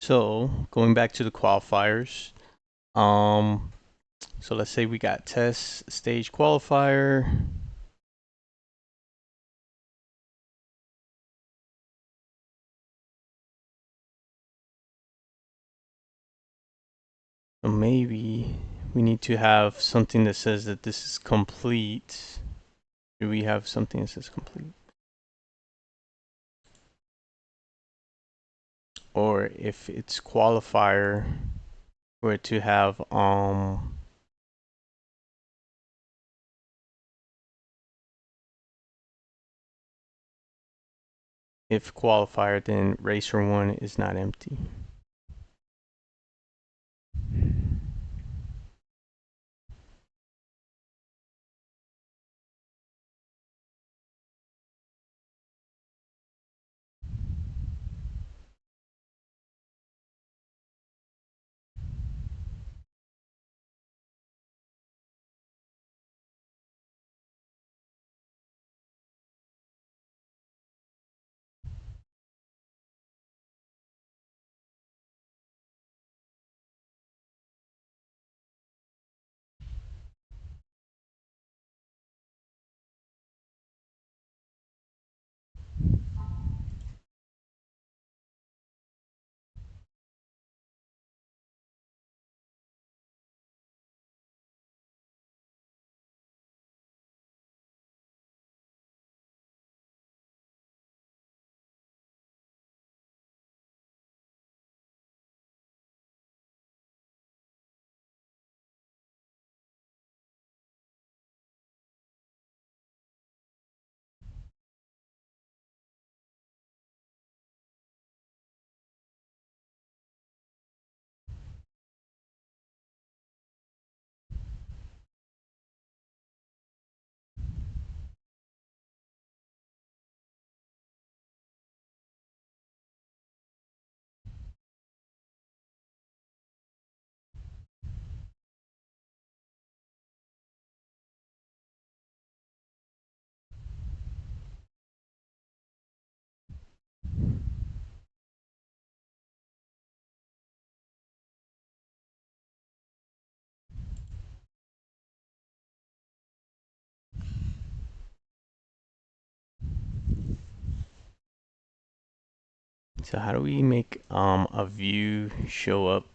So going back to the qualifiers, um, so let's say we got test stage qualifier. So maybe we need to have something that says that this is complete. Do we have something that says complete? Or if it's qualifier, we're to have if qualifier, then racer one is not empty. So how do we make a view show up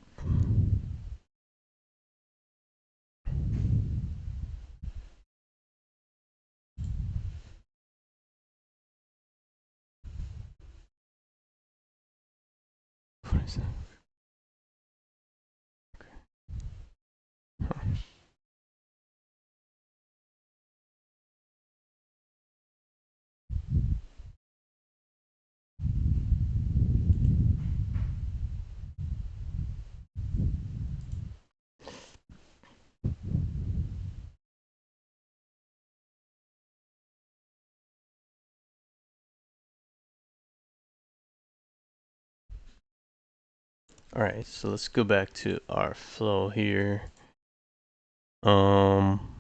All right, so let's go back to our flow here. Um,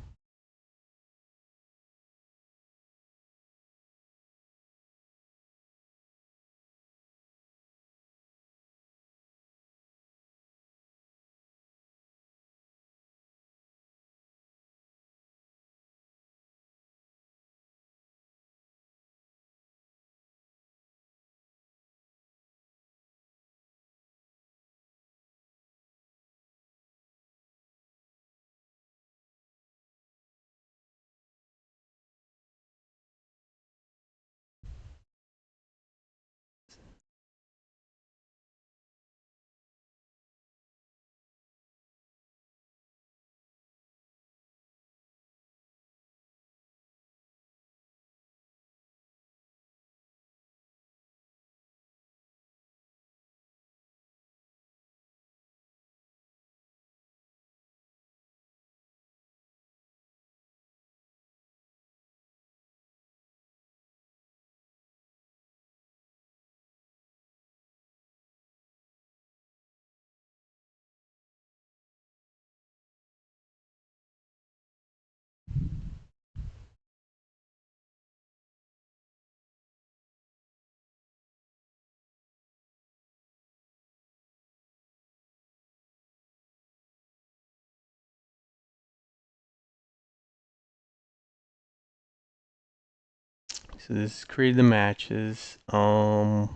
so this is create the matches. Because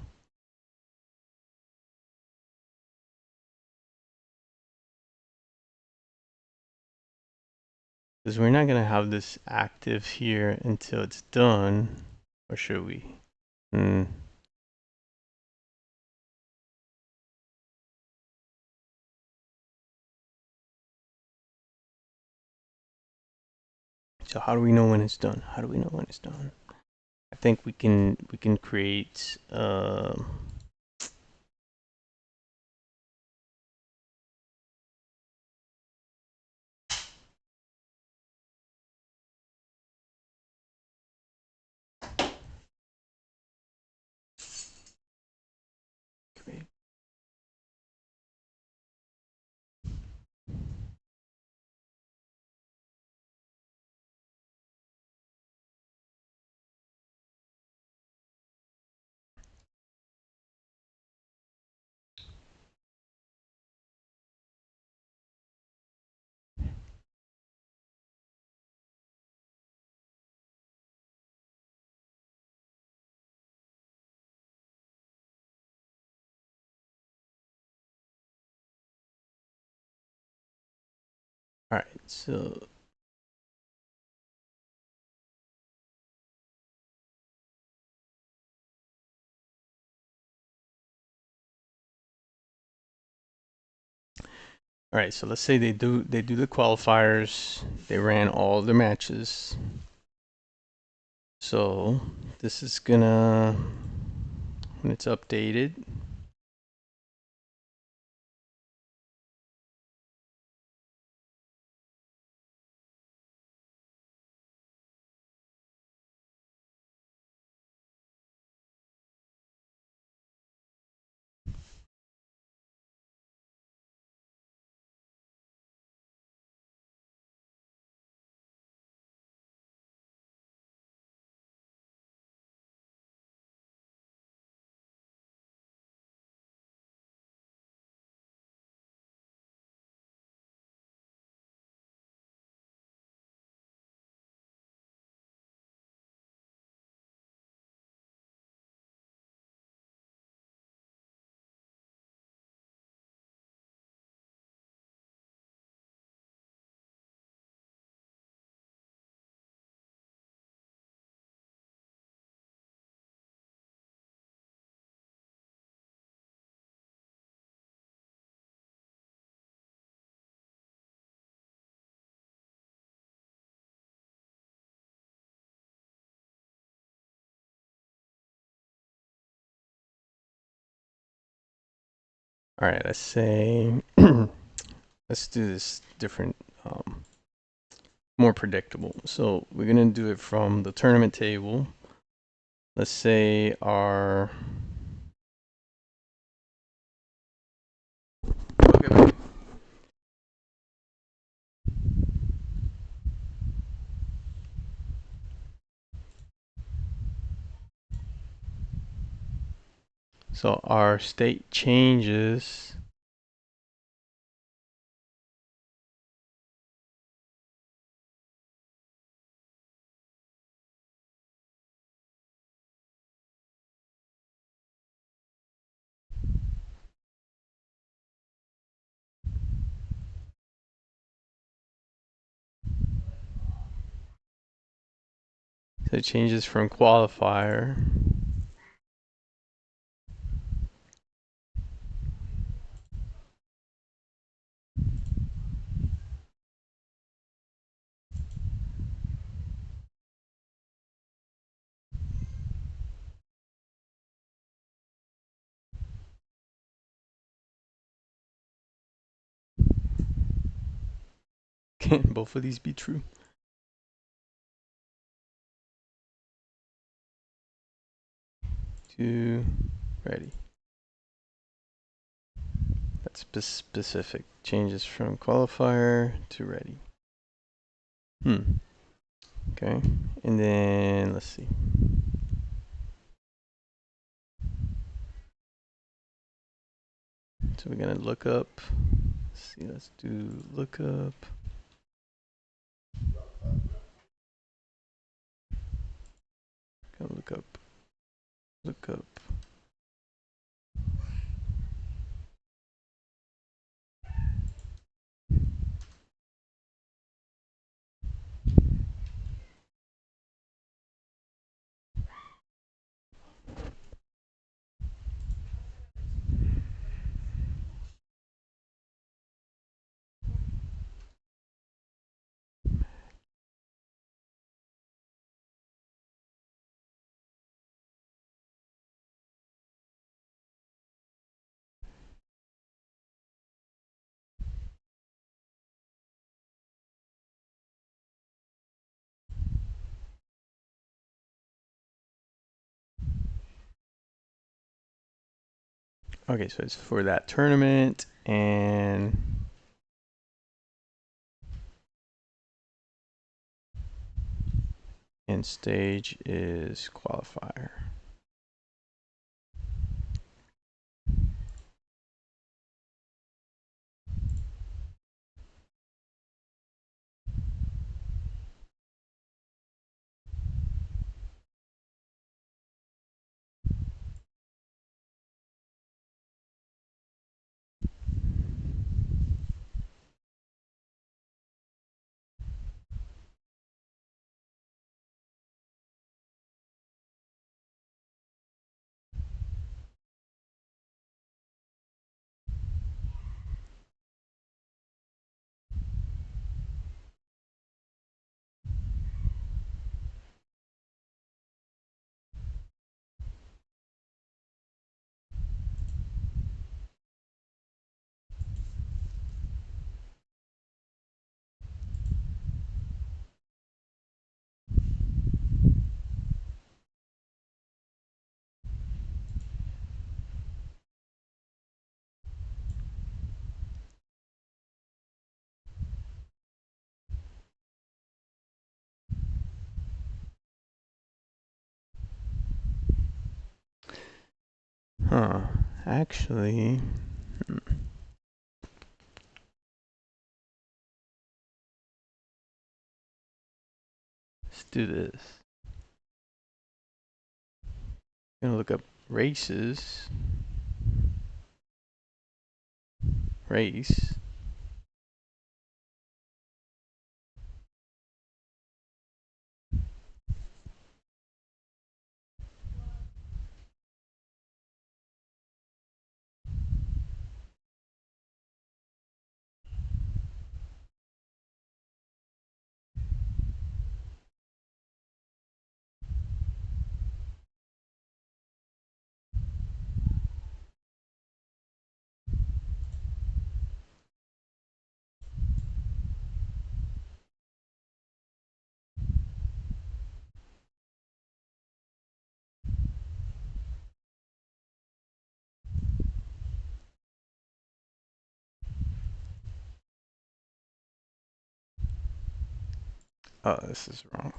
we're not gonna have this active here until it's done, or should we? Hmm. So how do we know when it's done? How do we know when it's done? I think we can create create. All right, so all right, so let's say they do the qualifiers. They ran all the matches. So this is gonna, when it's updated, All right, let's say let's do this different, more predictable. So we're gonna do it from the tournament table. Let's say our okay. So our state changes so it changes from qualifier can both of these be true? To ready. That's specific. Changes from qualifier to ready. Okay. And then let's see. So we're gonna look up. Let's see, let's do lookup. Gonna look up. Look up. Okay, so it's for that tournament and stage is qualifier. Huh. Actually, let's do this. I'm gonna look up races. Race. Oh, this is wrong.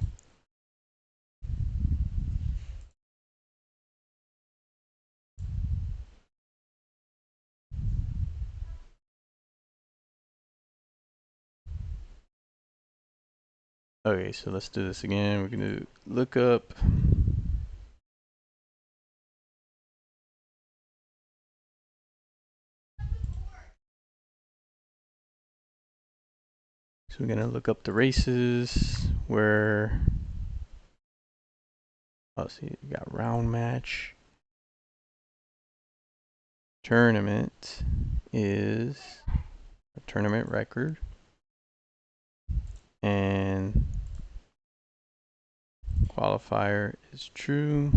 Okay, so let's do this again. We're gonna do lookup. So we're gonna look up the races where, oh, see, we got round match. Tournament is a tournament record. And qualifier is true.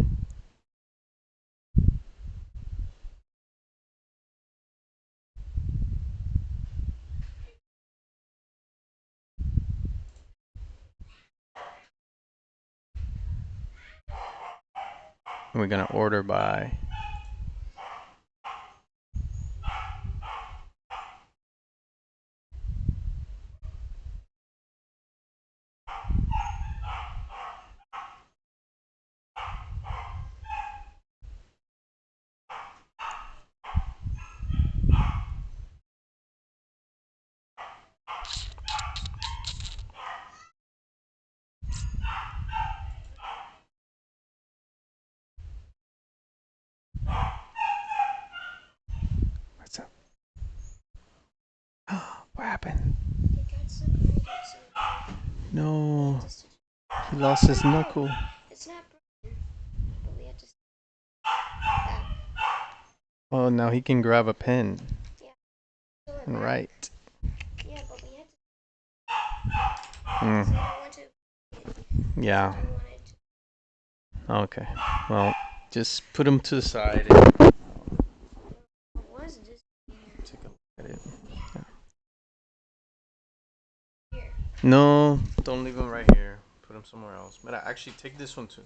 And we're gonna order by what's up? What happened? No, he lost his knuckle. It's not broken, but we have to that. Oh, now he can grab a pen Yeah. and write. Yeah, but we had to. Mm. I don't want to. Yeah. I wanted to. Okay. Well, just put him to the side. What was this here? Take a look at it. Yeah. Here. No, don't leave him right here. Put him somewhere else. But actually, take this one too.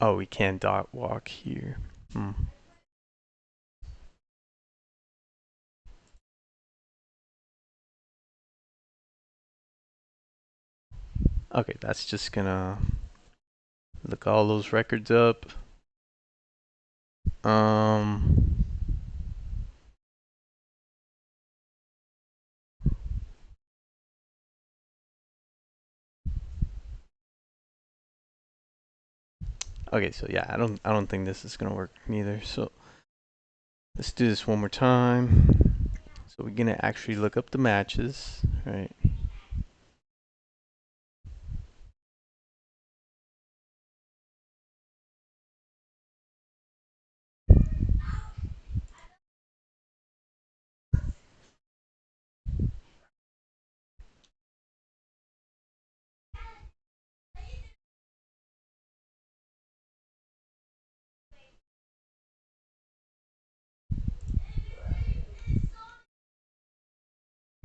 Oh, we can't dot walk here. Hmm. Okay, that's just gonna look all those records up. Um. Okay, so yeah, I don't think this is gonna work neither. So let's do this one more time. So we're gonna actually look up the matches, right?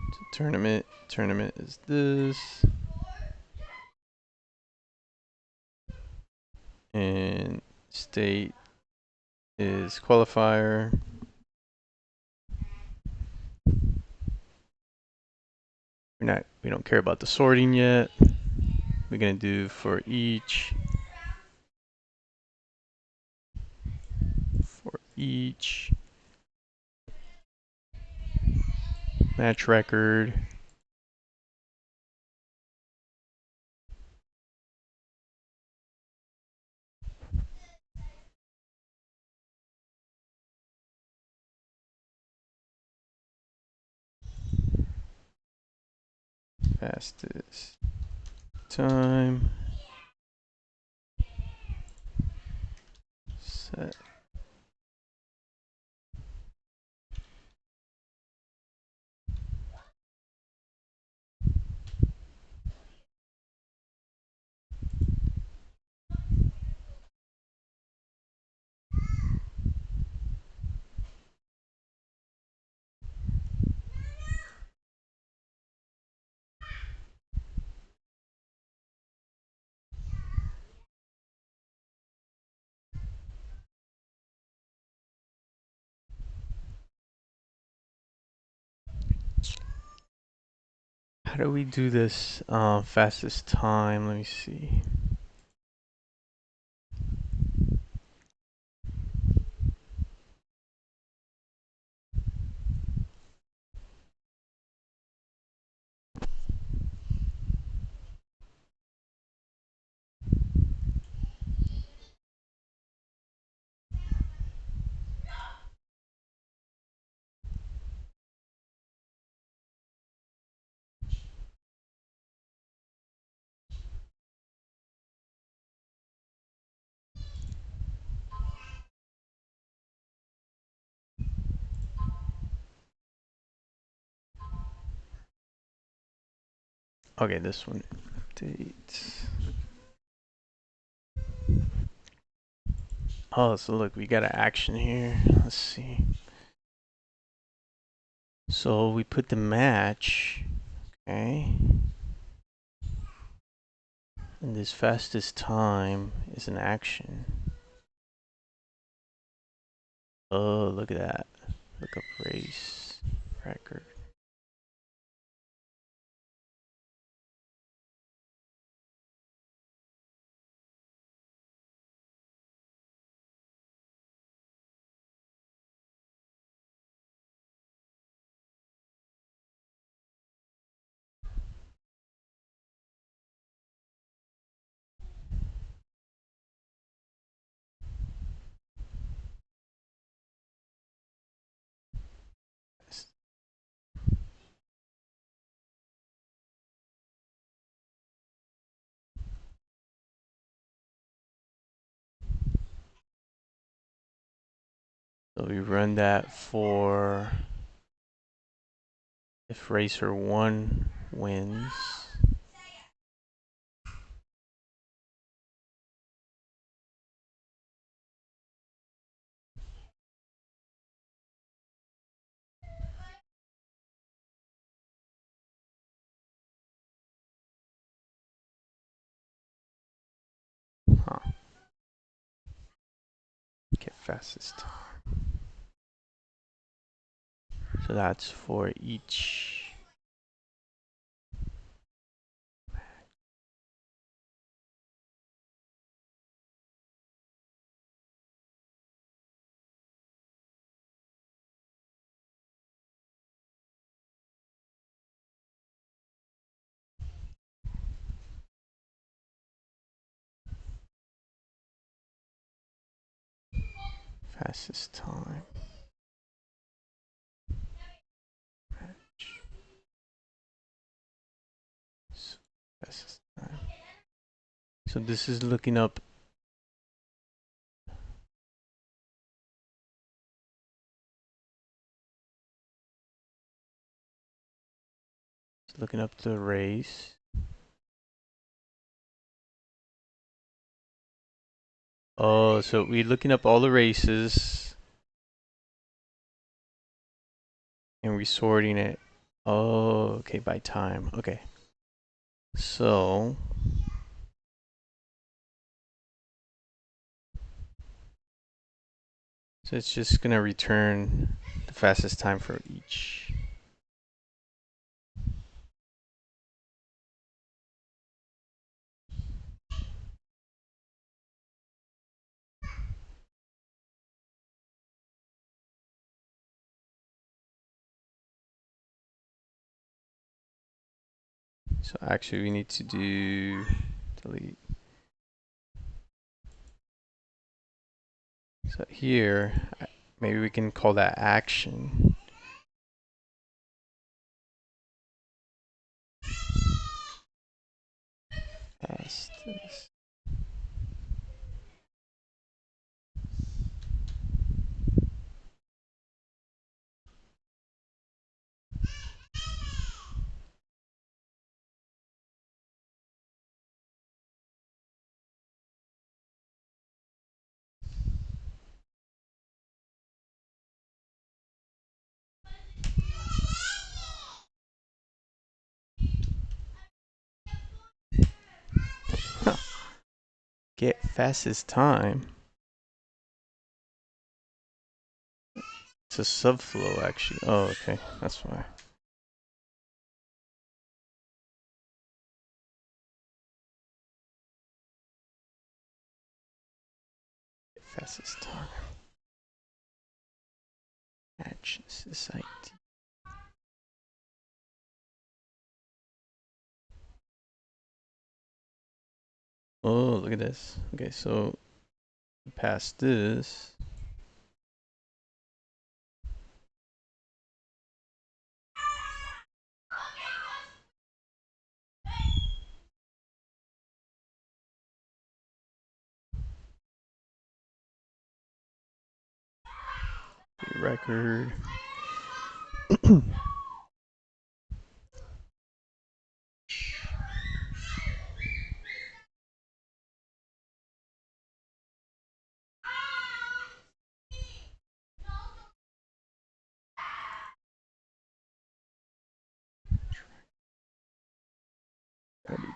So tournament is this, and state is qualifier. We don't care about the sorting yet. We're gonna do for each match record. Fastest time. Set. how do we do this? Fastest time. Let me see. Okay, this one. Update. Oh, so look, we got an action here. Let's see. So we put the match. Okay. And this fastest time is an action. Oh, look at that. Look up race record. So we run that for if racer 1 wins. Huh. Get fastest time. So that's for each. Fastest time. Fastest time. So this is looking up. Looking up the race. Oh, so we're looking up all the races and we're sorting it. Oh, okay, by time. Okay. So it's just gonna return the fastest time for each. So actually we need to do delete. So here, maybe we can call that action. Fastest. Get fastest time. It's a subflow actually. Oh, okay, that's why. Fastest time. Match society. Oh, look at this. Okay, so past this. Record.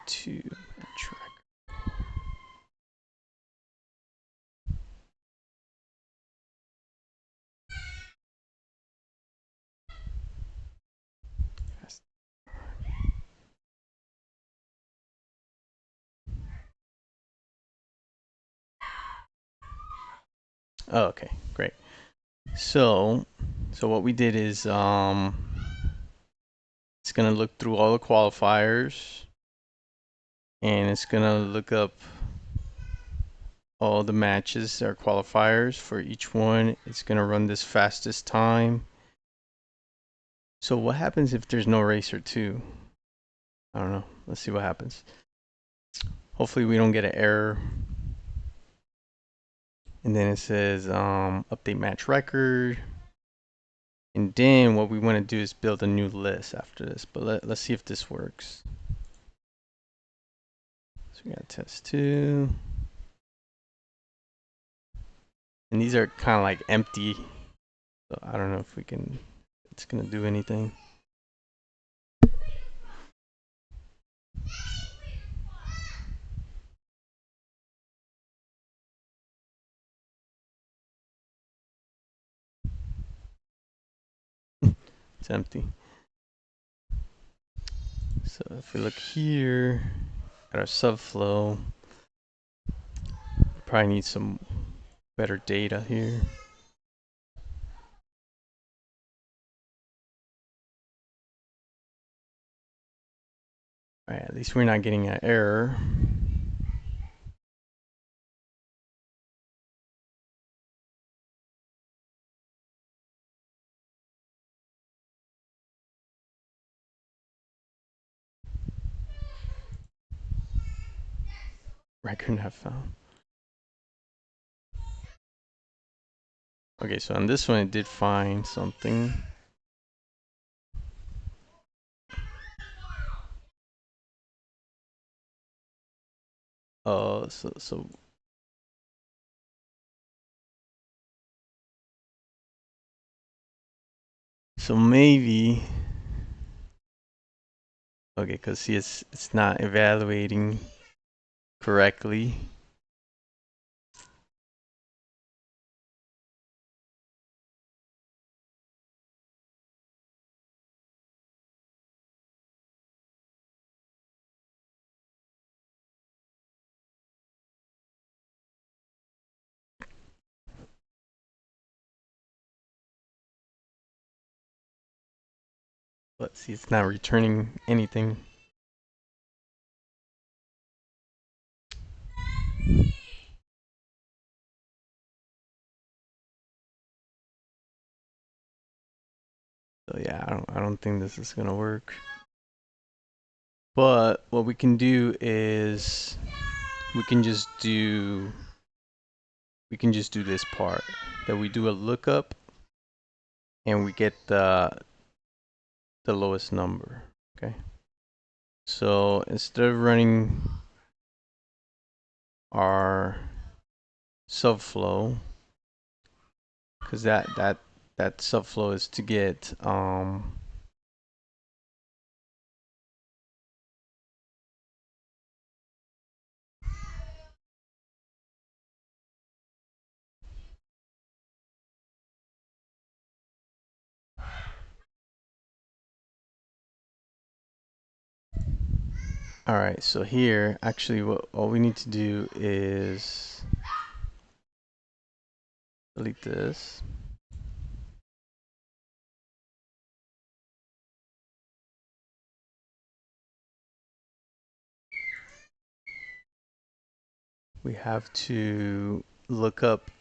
Two match record. Oh, okay, great. So what we did is it's gonna look through all the qualifiers and it's gonna look up all the matches or qualifiers for each one. It's gonna run this fastest time. So what happens if there's no racer two? I don't know. Let's see what happens. Hopefully we don't get an error. And then it says update match record. And then what we want to do is build a new list after this. But let's see if this works. So we got test two. And these are kind of like empty. So I don't know if we can, it's going to do anything. It's empty. So if we look here at our subflow, we probably need some better data here. All right, at least we're not getting an error. Record not found. Okay, so on this one it did find something. So maybe, okay, because see, it's not evaluating correctly. But see, it's not returning anything. So yeah, I don't think this is gonna work. But what we can do is we can just do this part that we do a lookup and we get the lowest number. Okay. So instead of running our subflow, because that subflow is to get all right, so here actually what all we need to do is delete this. We have to look up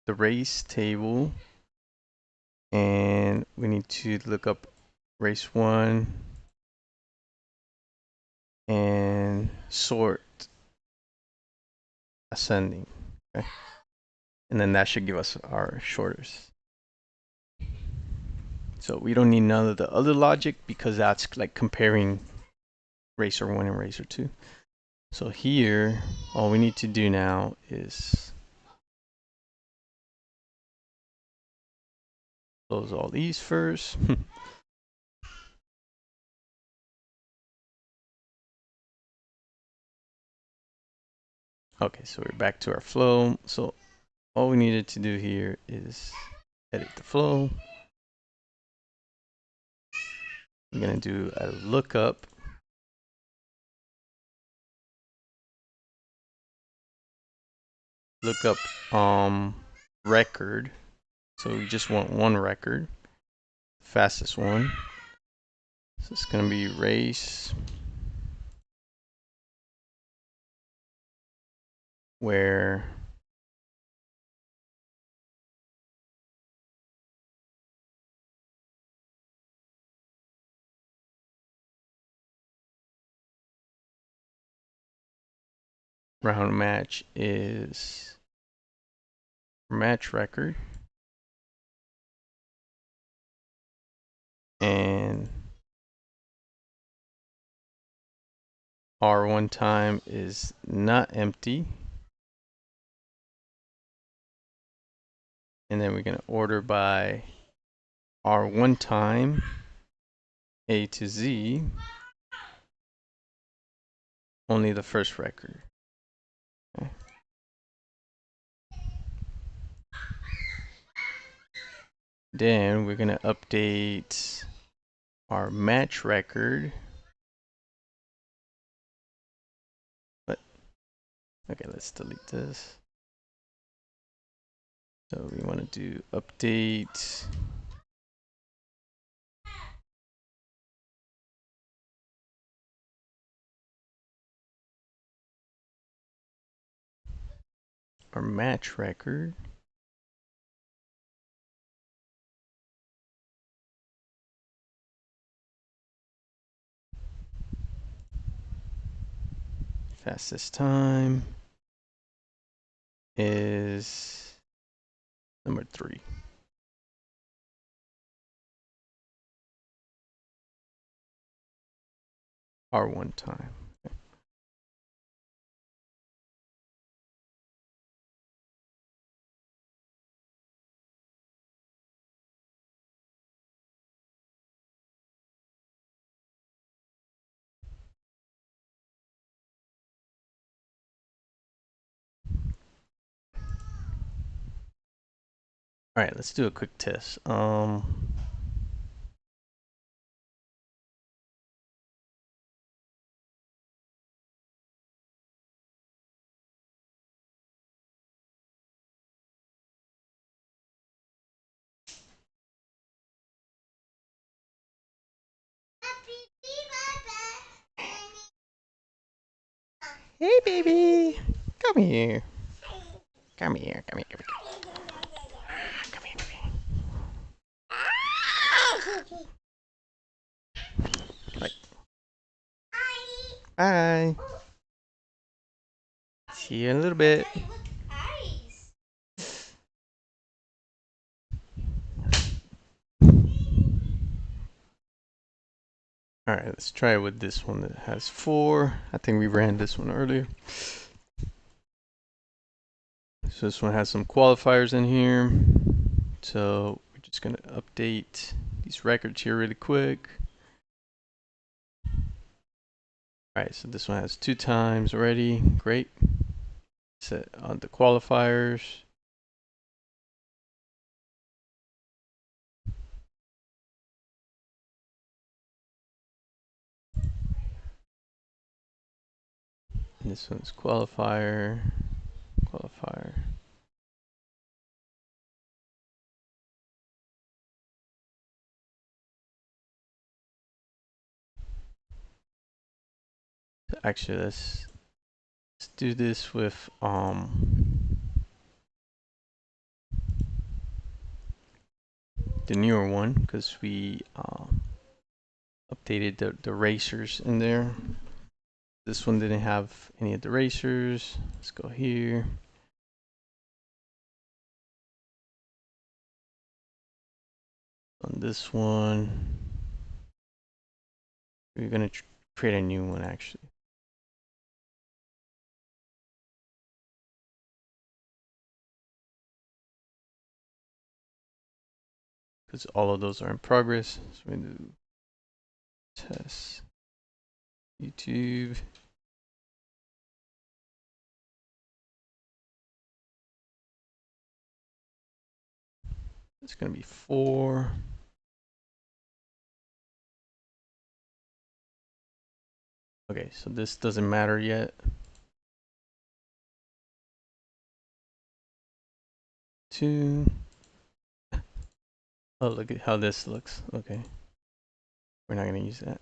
the race table, and we need to look up race 1 and sort ascending. Okay? And then that should give us our shortest. So we don't need none of the other logic because that's like comparing racer 1 and racer 2. So here, all we need to do now is close all these first. Okay, so we're back to our flow. So all we needed to do here is edit the flow. I'm gonna do a lookup. Lookup record. So we just want one record, fastest one. So it's gonna be race where round match is match record, and R1 time is not empty. And then we're gonna order by R1 time A to Z, only the first record. Okay. Then we're gonna update our match record. But okay, let's delete this. So we want to do update our match record. Fastest time is number 3. R1 time. Okay. All right, let's do a quick test. Hey, baby, come here. Come here, come here, come here. Come here, come here. Right. Bye. See you in a little bit. All right, let's try it with this one that has 4. I think we ran this one earlier. So this one has some qualifiers in here. So we're just gonna update these records here really quick. All right, so this one has 2 times already. Great. Set on the qualifiers. And this one's qualifier, qualifier. actually let's do this with the newer one because we updated the racers in there. This one didn't have any of the racers. Let's go here. On this one, we're gonna create a new one actually. Because all of those are in progress. So we do test YouTube. It's gonna be 4. Okay, so this doesn't matter yet. 2. Oh, look at how this looks. Okay, we're not gonna use that.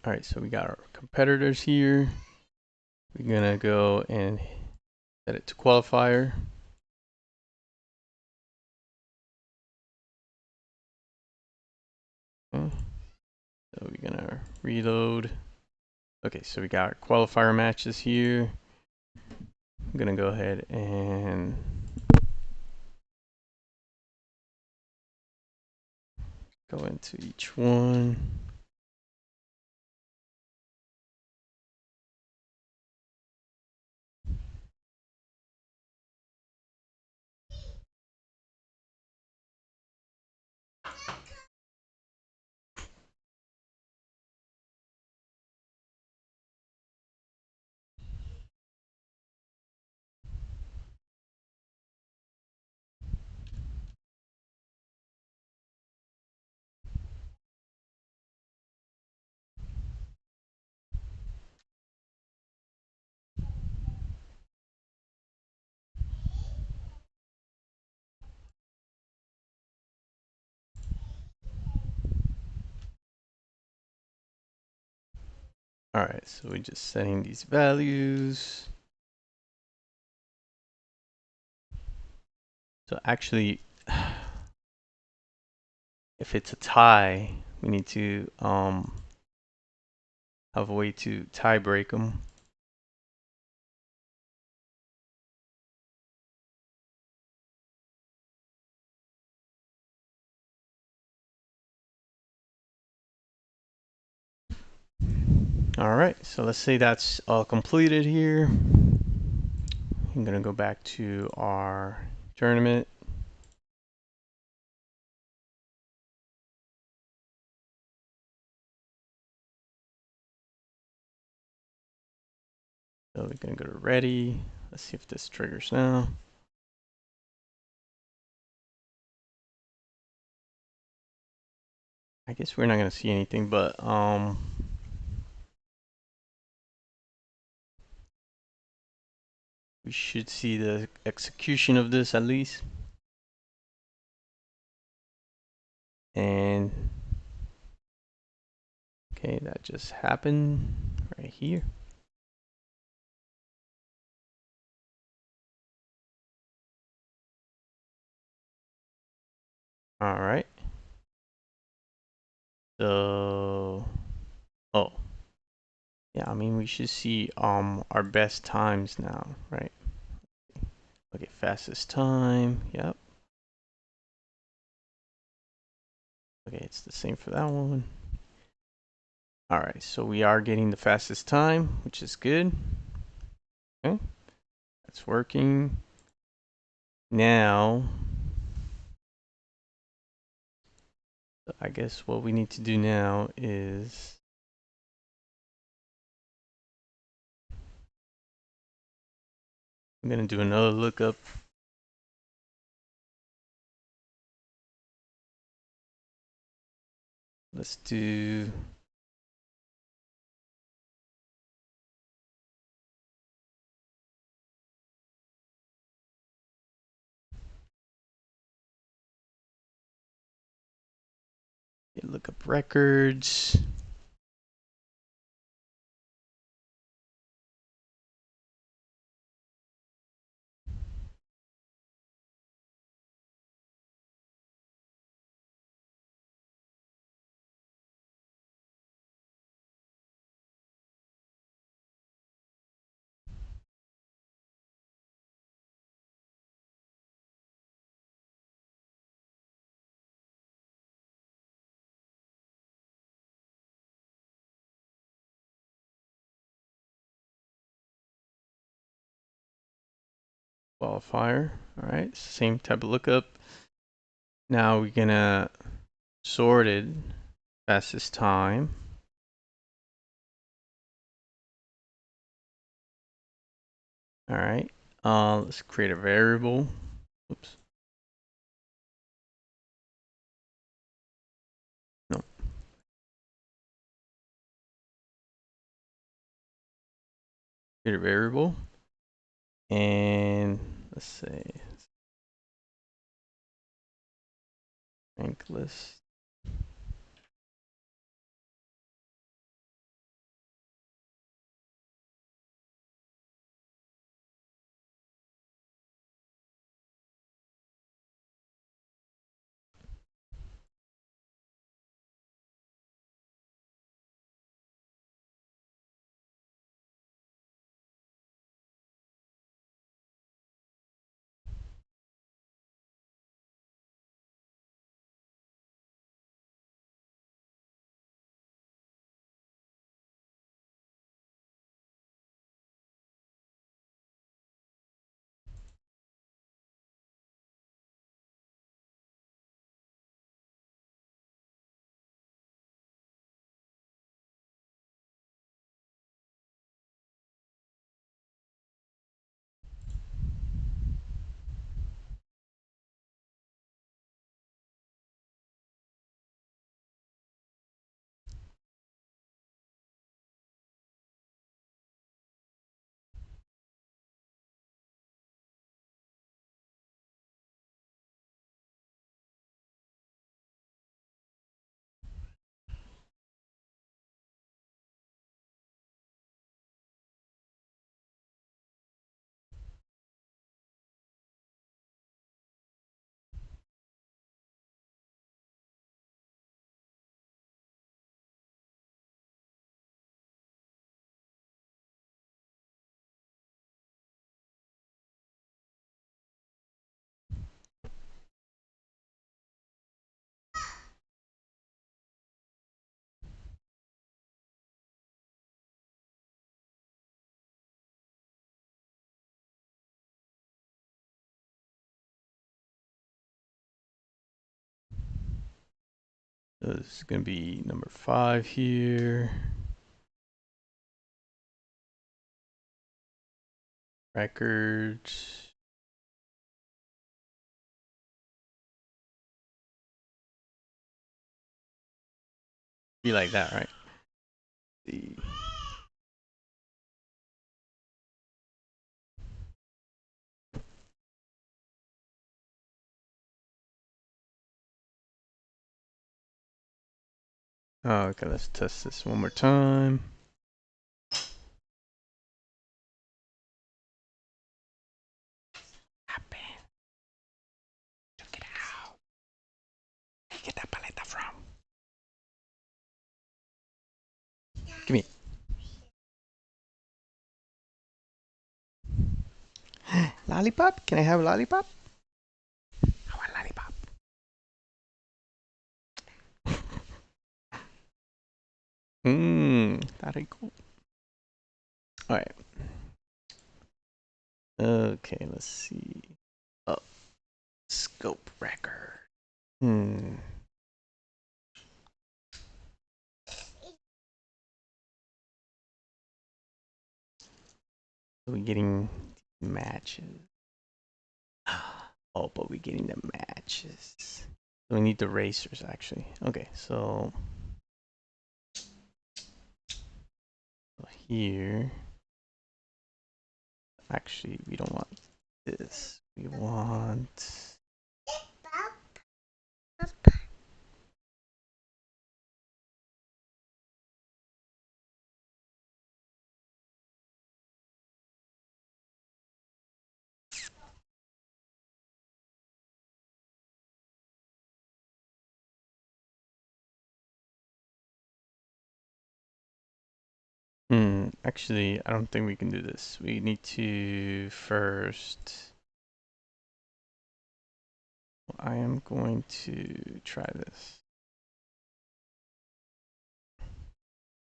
All right, so we got our competitors here. We're gonna go and set it to qualifier. Okay. So we're gonna reload. Okay, so we got our qualifier matches here. I'm gonna go ahead and go into each one. All right, so we're just setting these values. So actually, if it's a tie, we need to have a way to tie break them. All right, so let's say that's all completed here. I'm gonna go back to our tournament. So we're gonna go to ready. Let's see if this triggers now. I guess we're not gonna see anything, but we should see the execution of this at least. And okay, that just happened right here. All right. So, oh, yeah, I mean, we should see our best times now, right? Okay, fastest time. Yep. Okay, it's the same for that one. All right, so we are getting the fastest time, which is good. Okay, that's working. Now, I guess what we need to do now is I'm gonna do another lookup. Let's do lookup records. Qualifier. All right, same type of lookup. Now we're gonna sort it fastest time. All right, let's create a variable. Oops. No, create a variable, and let's say rank list. So this is gonna be number 5 here. Records. Be like that, right? The Oh, okay, let's test this one more time. Check it out. Where you get that paleta from? Give me. Lollipop? Can I have a lollipop? I want a lollipop. Very cool. All right. Okay, let's see. Oh, scope record. Hmm. Are we getting matches? Oh, but we're getting the matches. We need the racers actually. Okay, so here, actually, we don't want this. We want. Actually, I don't think we can do this. We need to first. I am going to try this.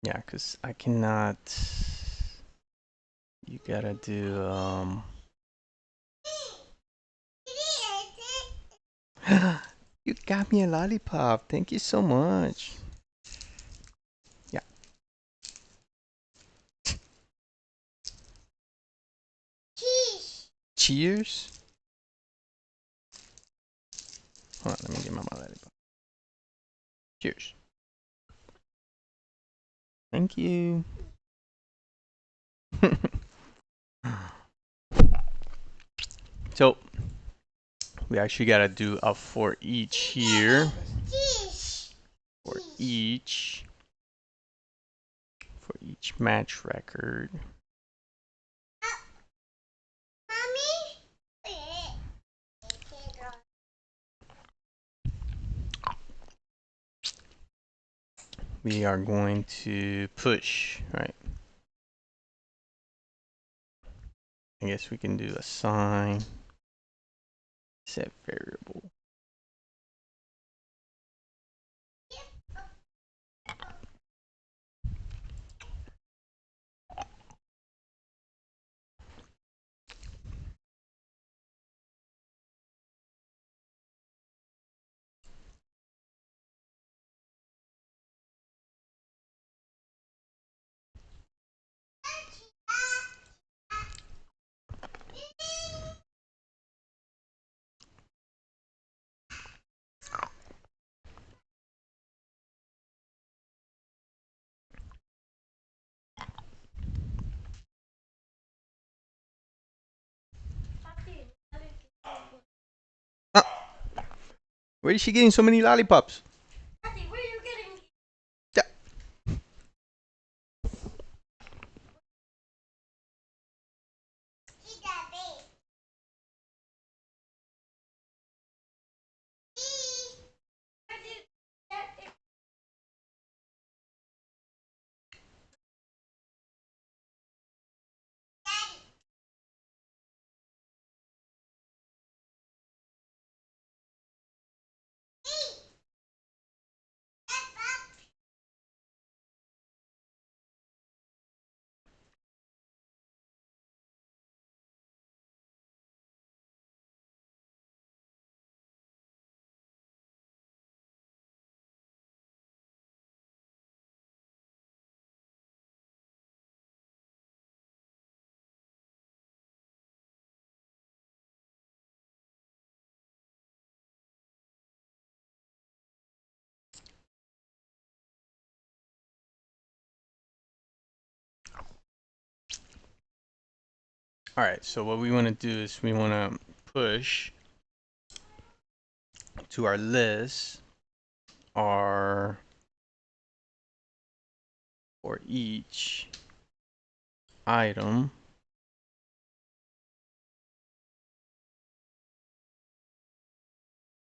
Yeah, because I cannot. You gotta do. You got me a lollipop. Thank you so much. Yeah. Cheers. Hold on, let me get my lollipop. Cheers. Thank you. So we actually gotta do a for each here. For each. For each match record. We are going to push, right? I guess we can do assign set variable. Ah, where is she getting so many lollipops? Yeah. All right, so what we want to do is we want to push to our list our for each item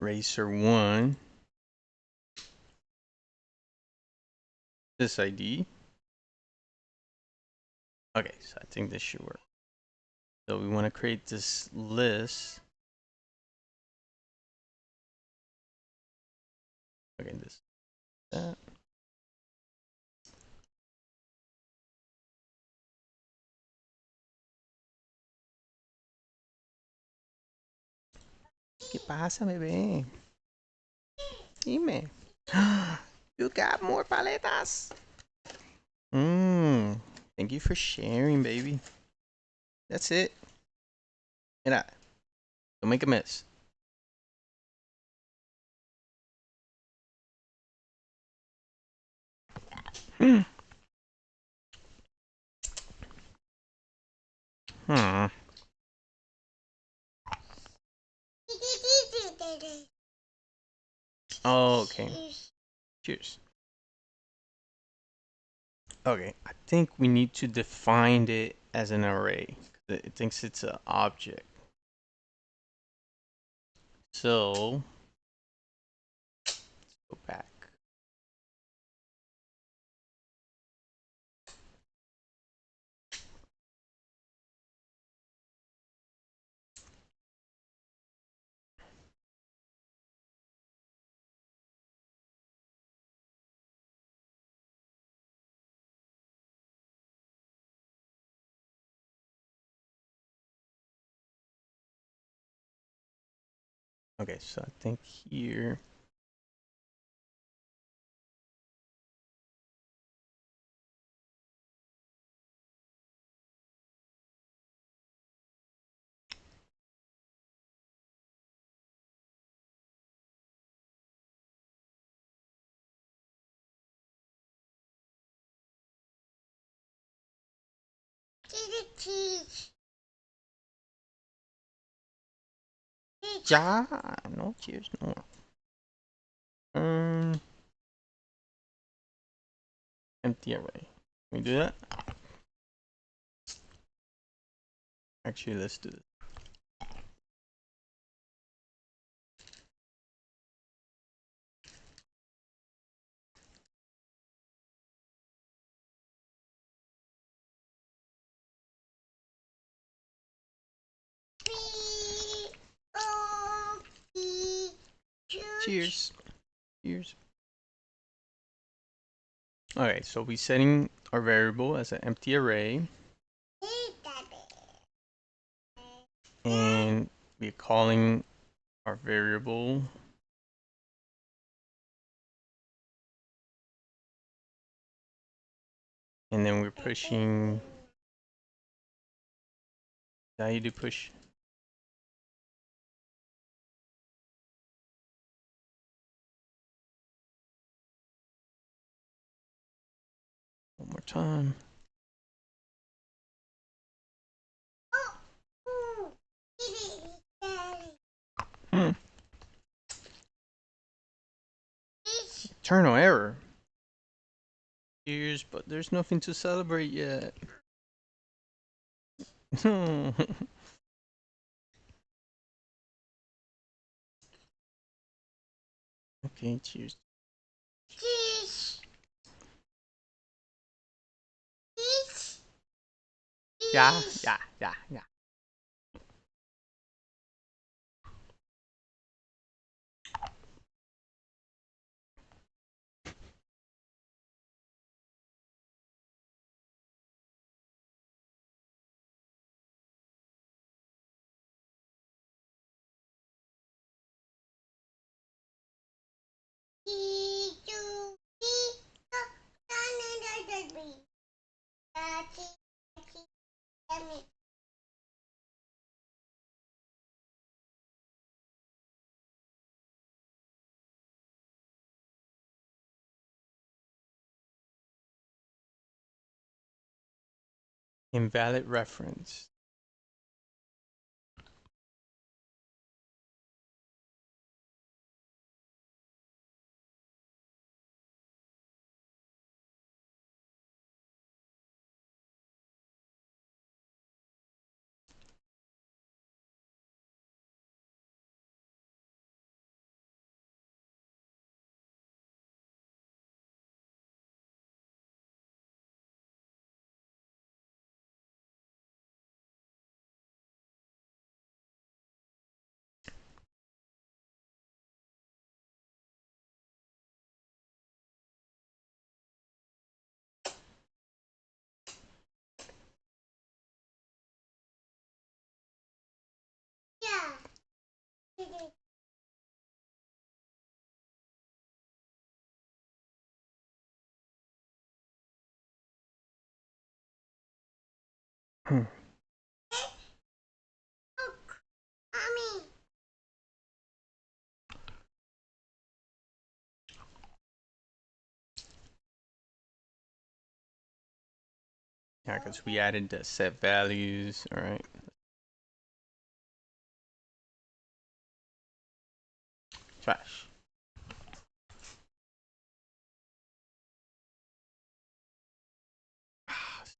racer 1 this ID. Okay, so I think this should work. So we want to create this list. Okay, that. ¿Qué pasa, bebé? Dime. You got more paletas. Mmm. Thank you for sharing, baby. That's it. Mira, don't make a mess. Hmm. Hmm. Oh, okay. Cheers. Okay, I think we need to define it as an array. It thinks it's an object. So, go back. Okay, so I think here. Ja, no cheers, no. Um, empty array. Can we do that? Actually, let's do this. Cheers. Cheers. Okay, so we're setting our variable as an empty array, and we're calling our variable, and then we're pushing. How you do push? One more time. Hmm. Eternal error. Cheers, but there's nothing to celebrate yet. Okay, cheers. Yeah, yeah, yeah, yeah. Invalid reference. Hmm. Look, mommy. Yeah, because we added the set values. All right. Trash.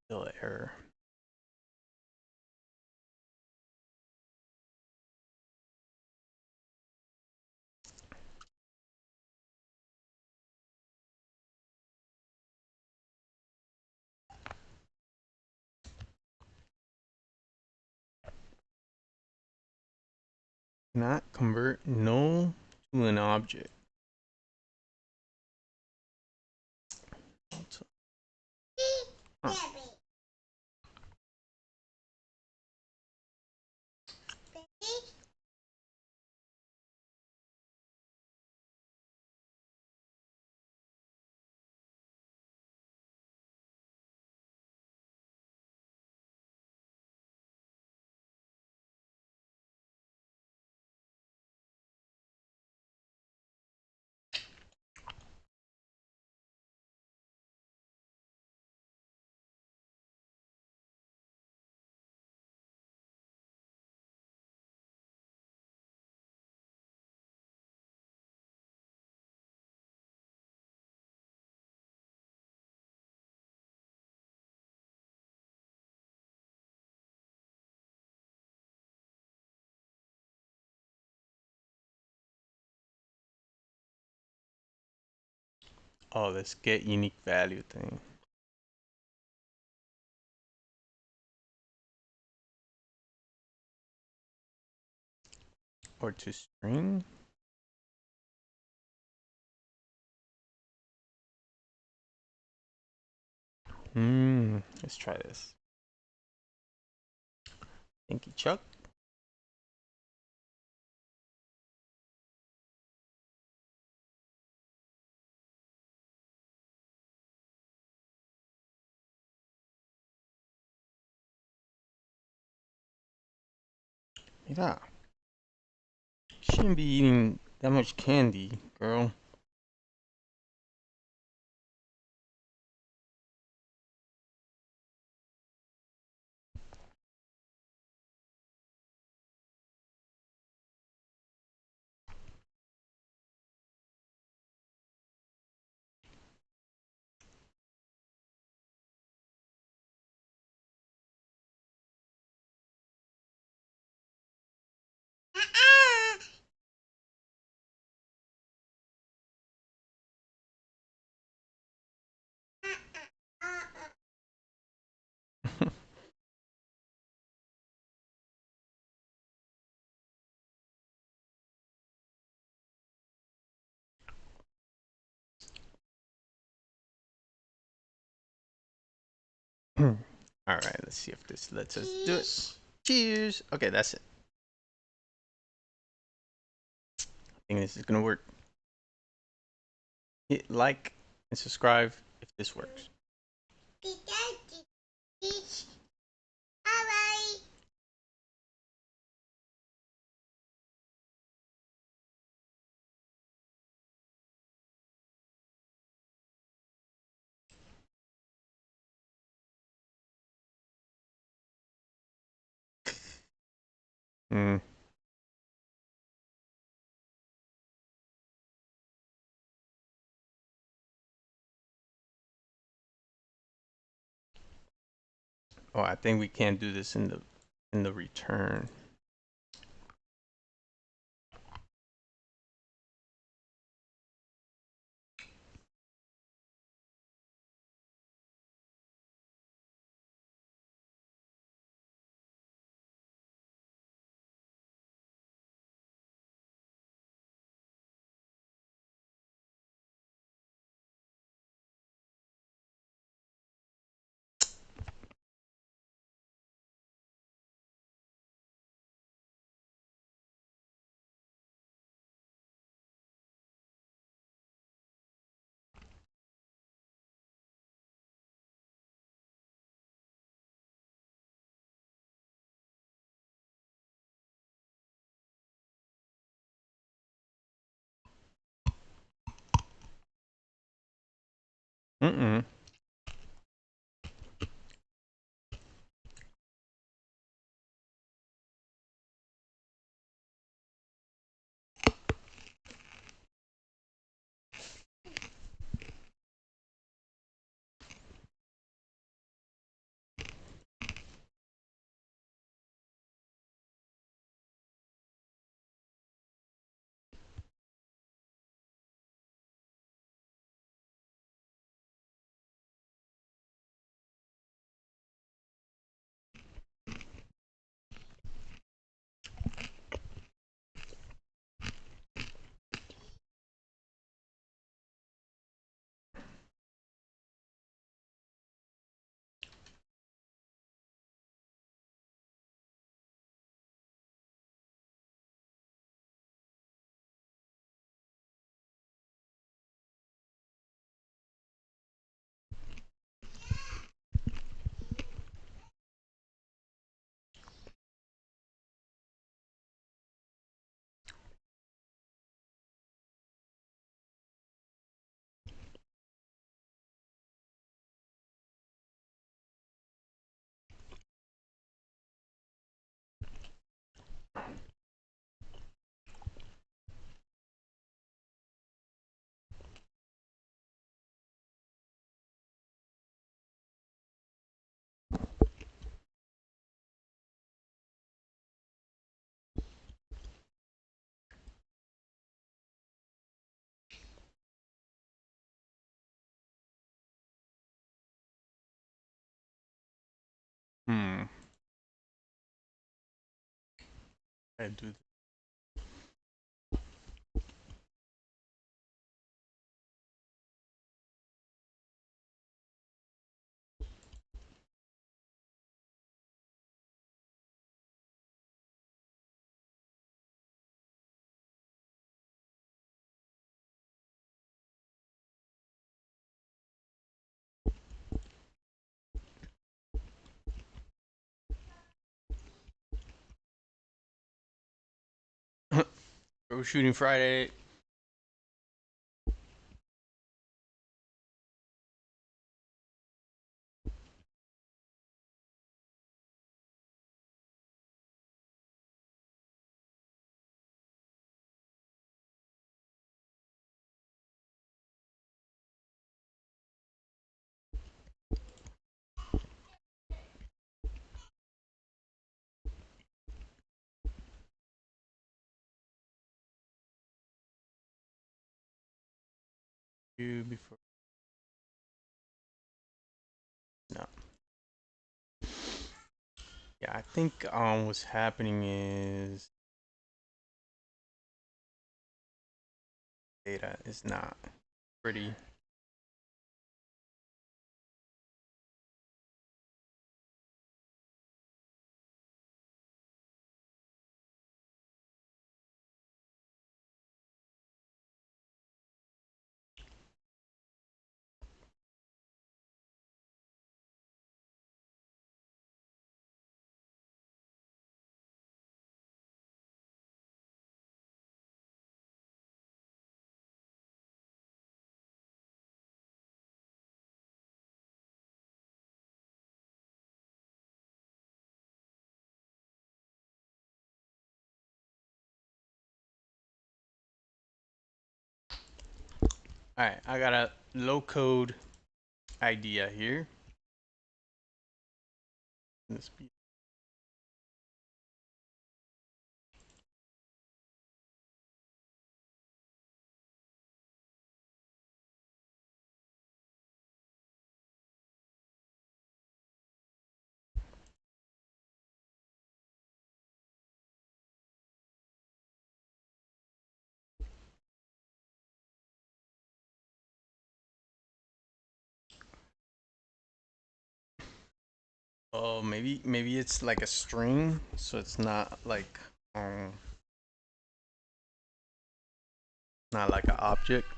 Still an error. Not convert null to an object. Huh. Oh, this get unique value thing. Or to string. Let's try this. Thank you, Chuck. Yeah. Shouldn't be eating that much candy, girl. All right, let's see if this lets us do it. Cheers. Okay, that's it. I think this is gonna work. Hit like and subscribe if this works. Mm. Oh, I think we can't do this in the return. Mm-mm. Hmm. I do. Go shooting Friday. You before. No. Yeah, I think what's happening is data is not pretty. All right, I got a low code idea here. This be oh, maybe it's like a string, so it's not like an object.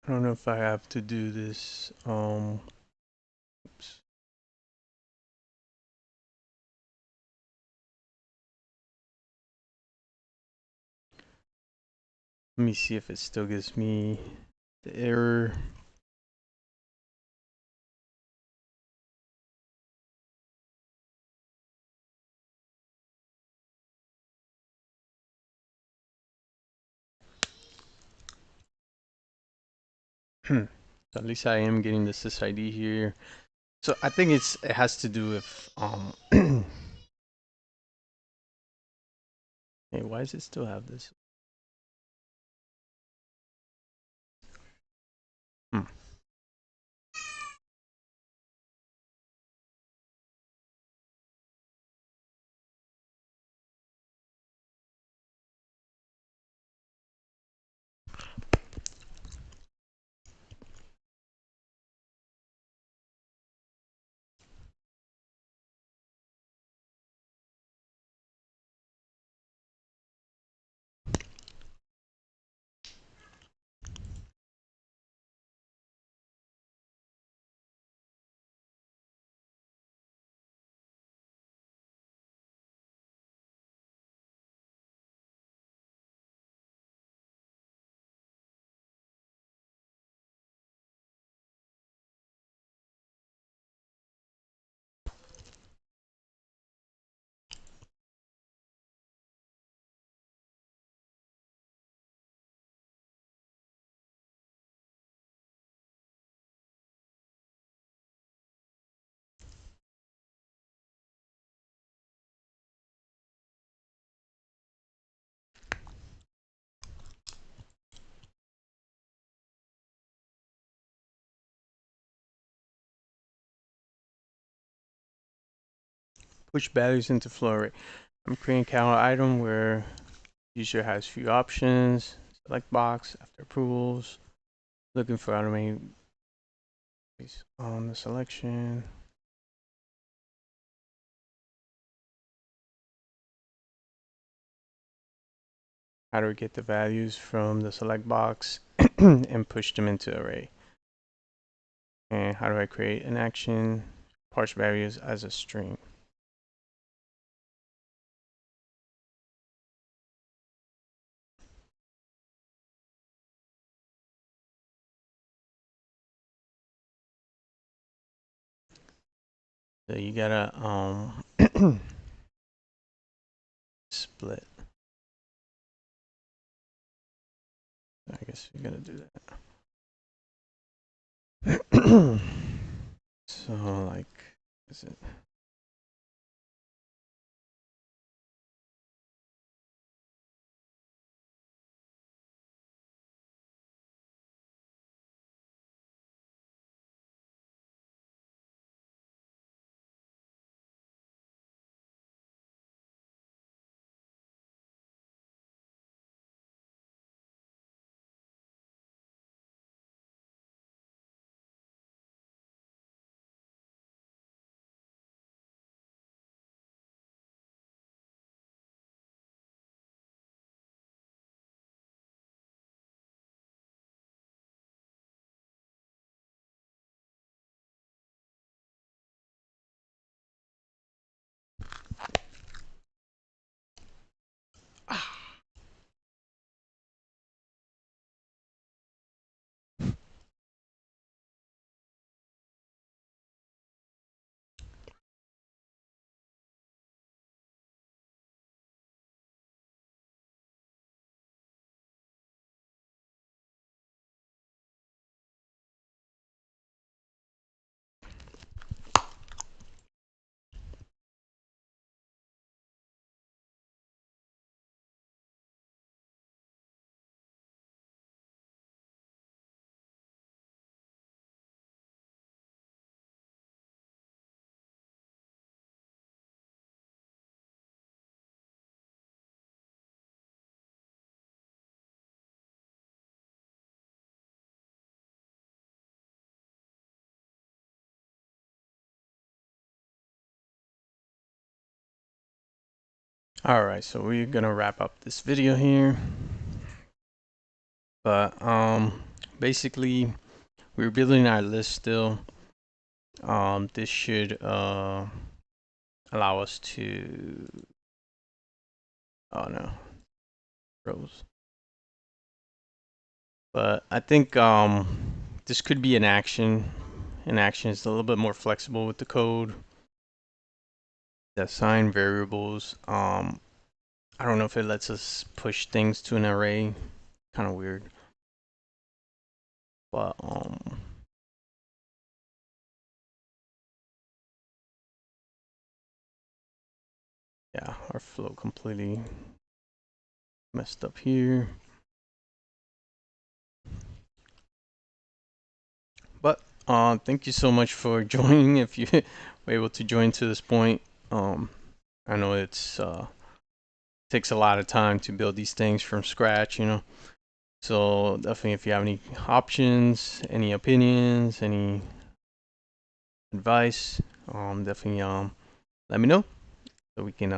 I don't know if I have to do this. Oops. Let me see if it still gives me the error. So at least I am getting the sysID here. So I think it has to do with hey, why does it still have this? Hmm. Push values into flow array. I'm creating a calendar item where user has few options. Select box after approvals. Looking for automated based on the selection. How do we get the values from the select box and push them into array? And how do I create an action? Parse values as a string. So you gotta split. I guess you're gonna do that. So like, is it? All right, so we're gonna wrap up this video here. But basically we're building our list still. This should allow us to, oh no, rows. But I think this could be an action. An action is a little bit more flexible with the code. The assign variables. I don't know if it lets us push things to an array. Kind of weird. But yeah, our flow completely messed up here. But thank you so much for joining. If you were able to join to this point, I know it's takes a lot of time to build these things from scratch, you know. So definitely, if you have any options, any opinions, any advice, definitely let me know so we can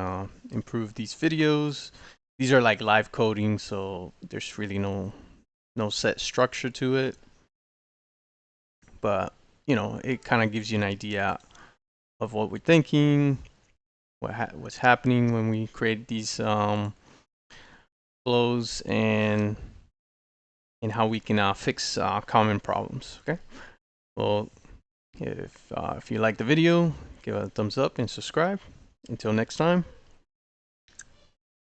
improve these videos. These are like live coding, so there's really no set structure to it, but you know, it kind of gives you an idea of what we're thinking, what's happening when we create these flows, and how we can fix common problems. Okay. Well, if you like the video, give it a thumbs up and subscribe. Until next time,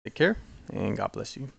take care and God bless you.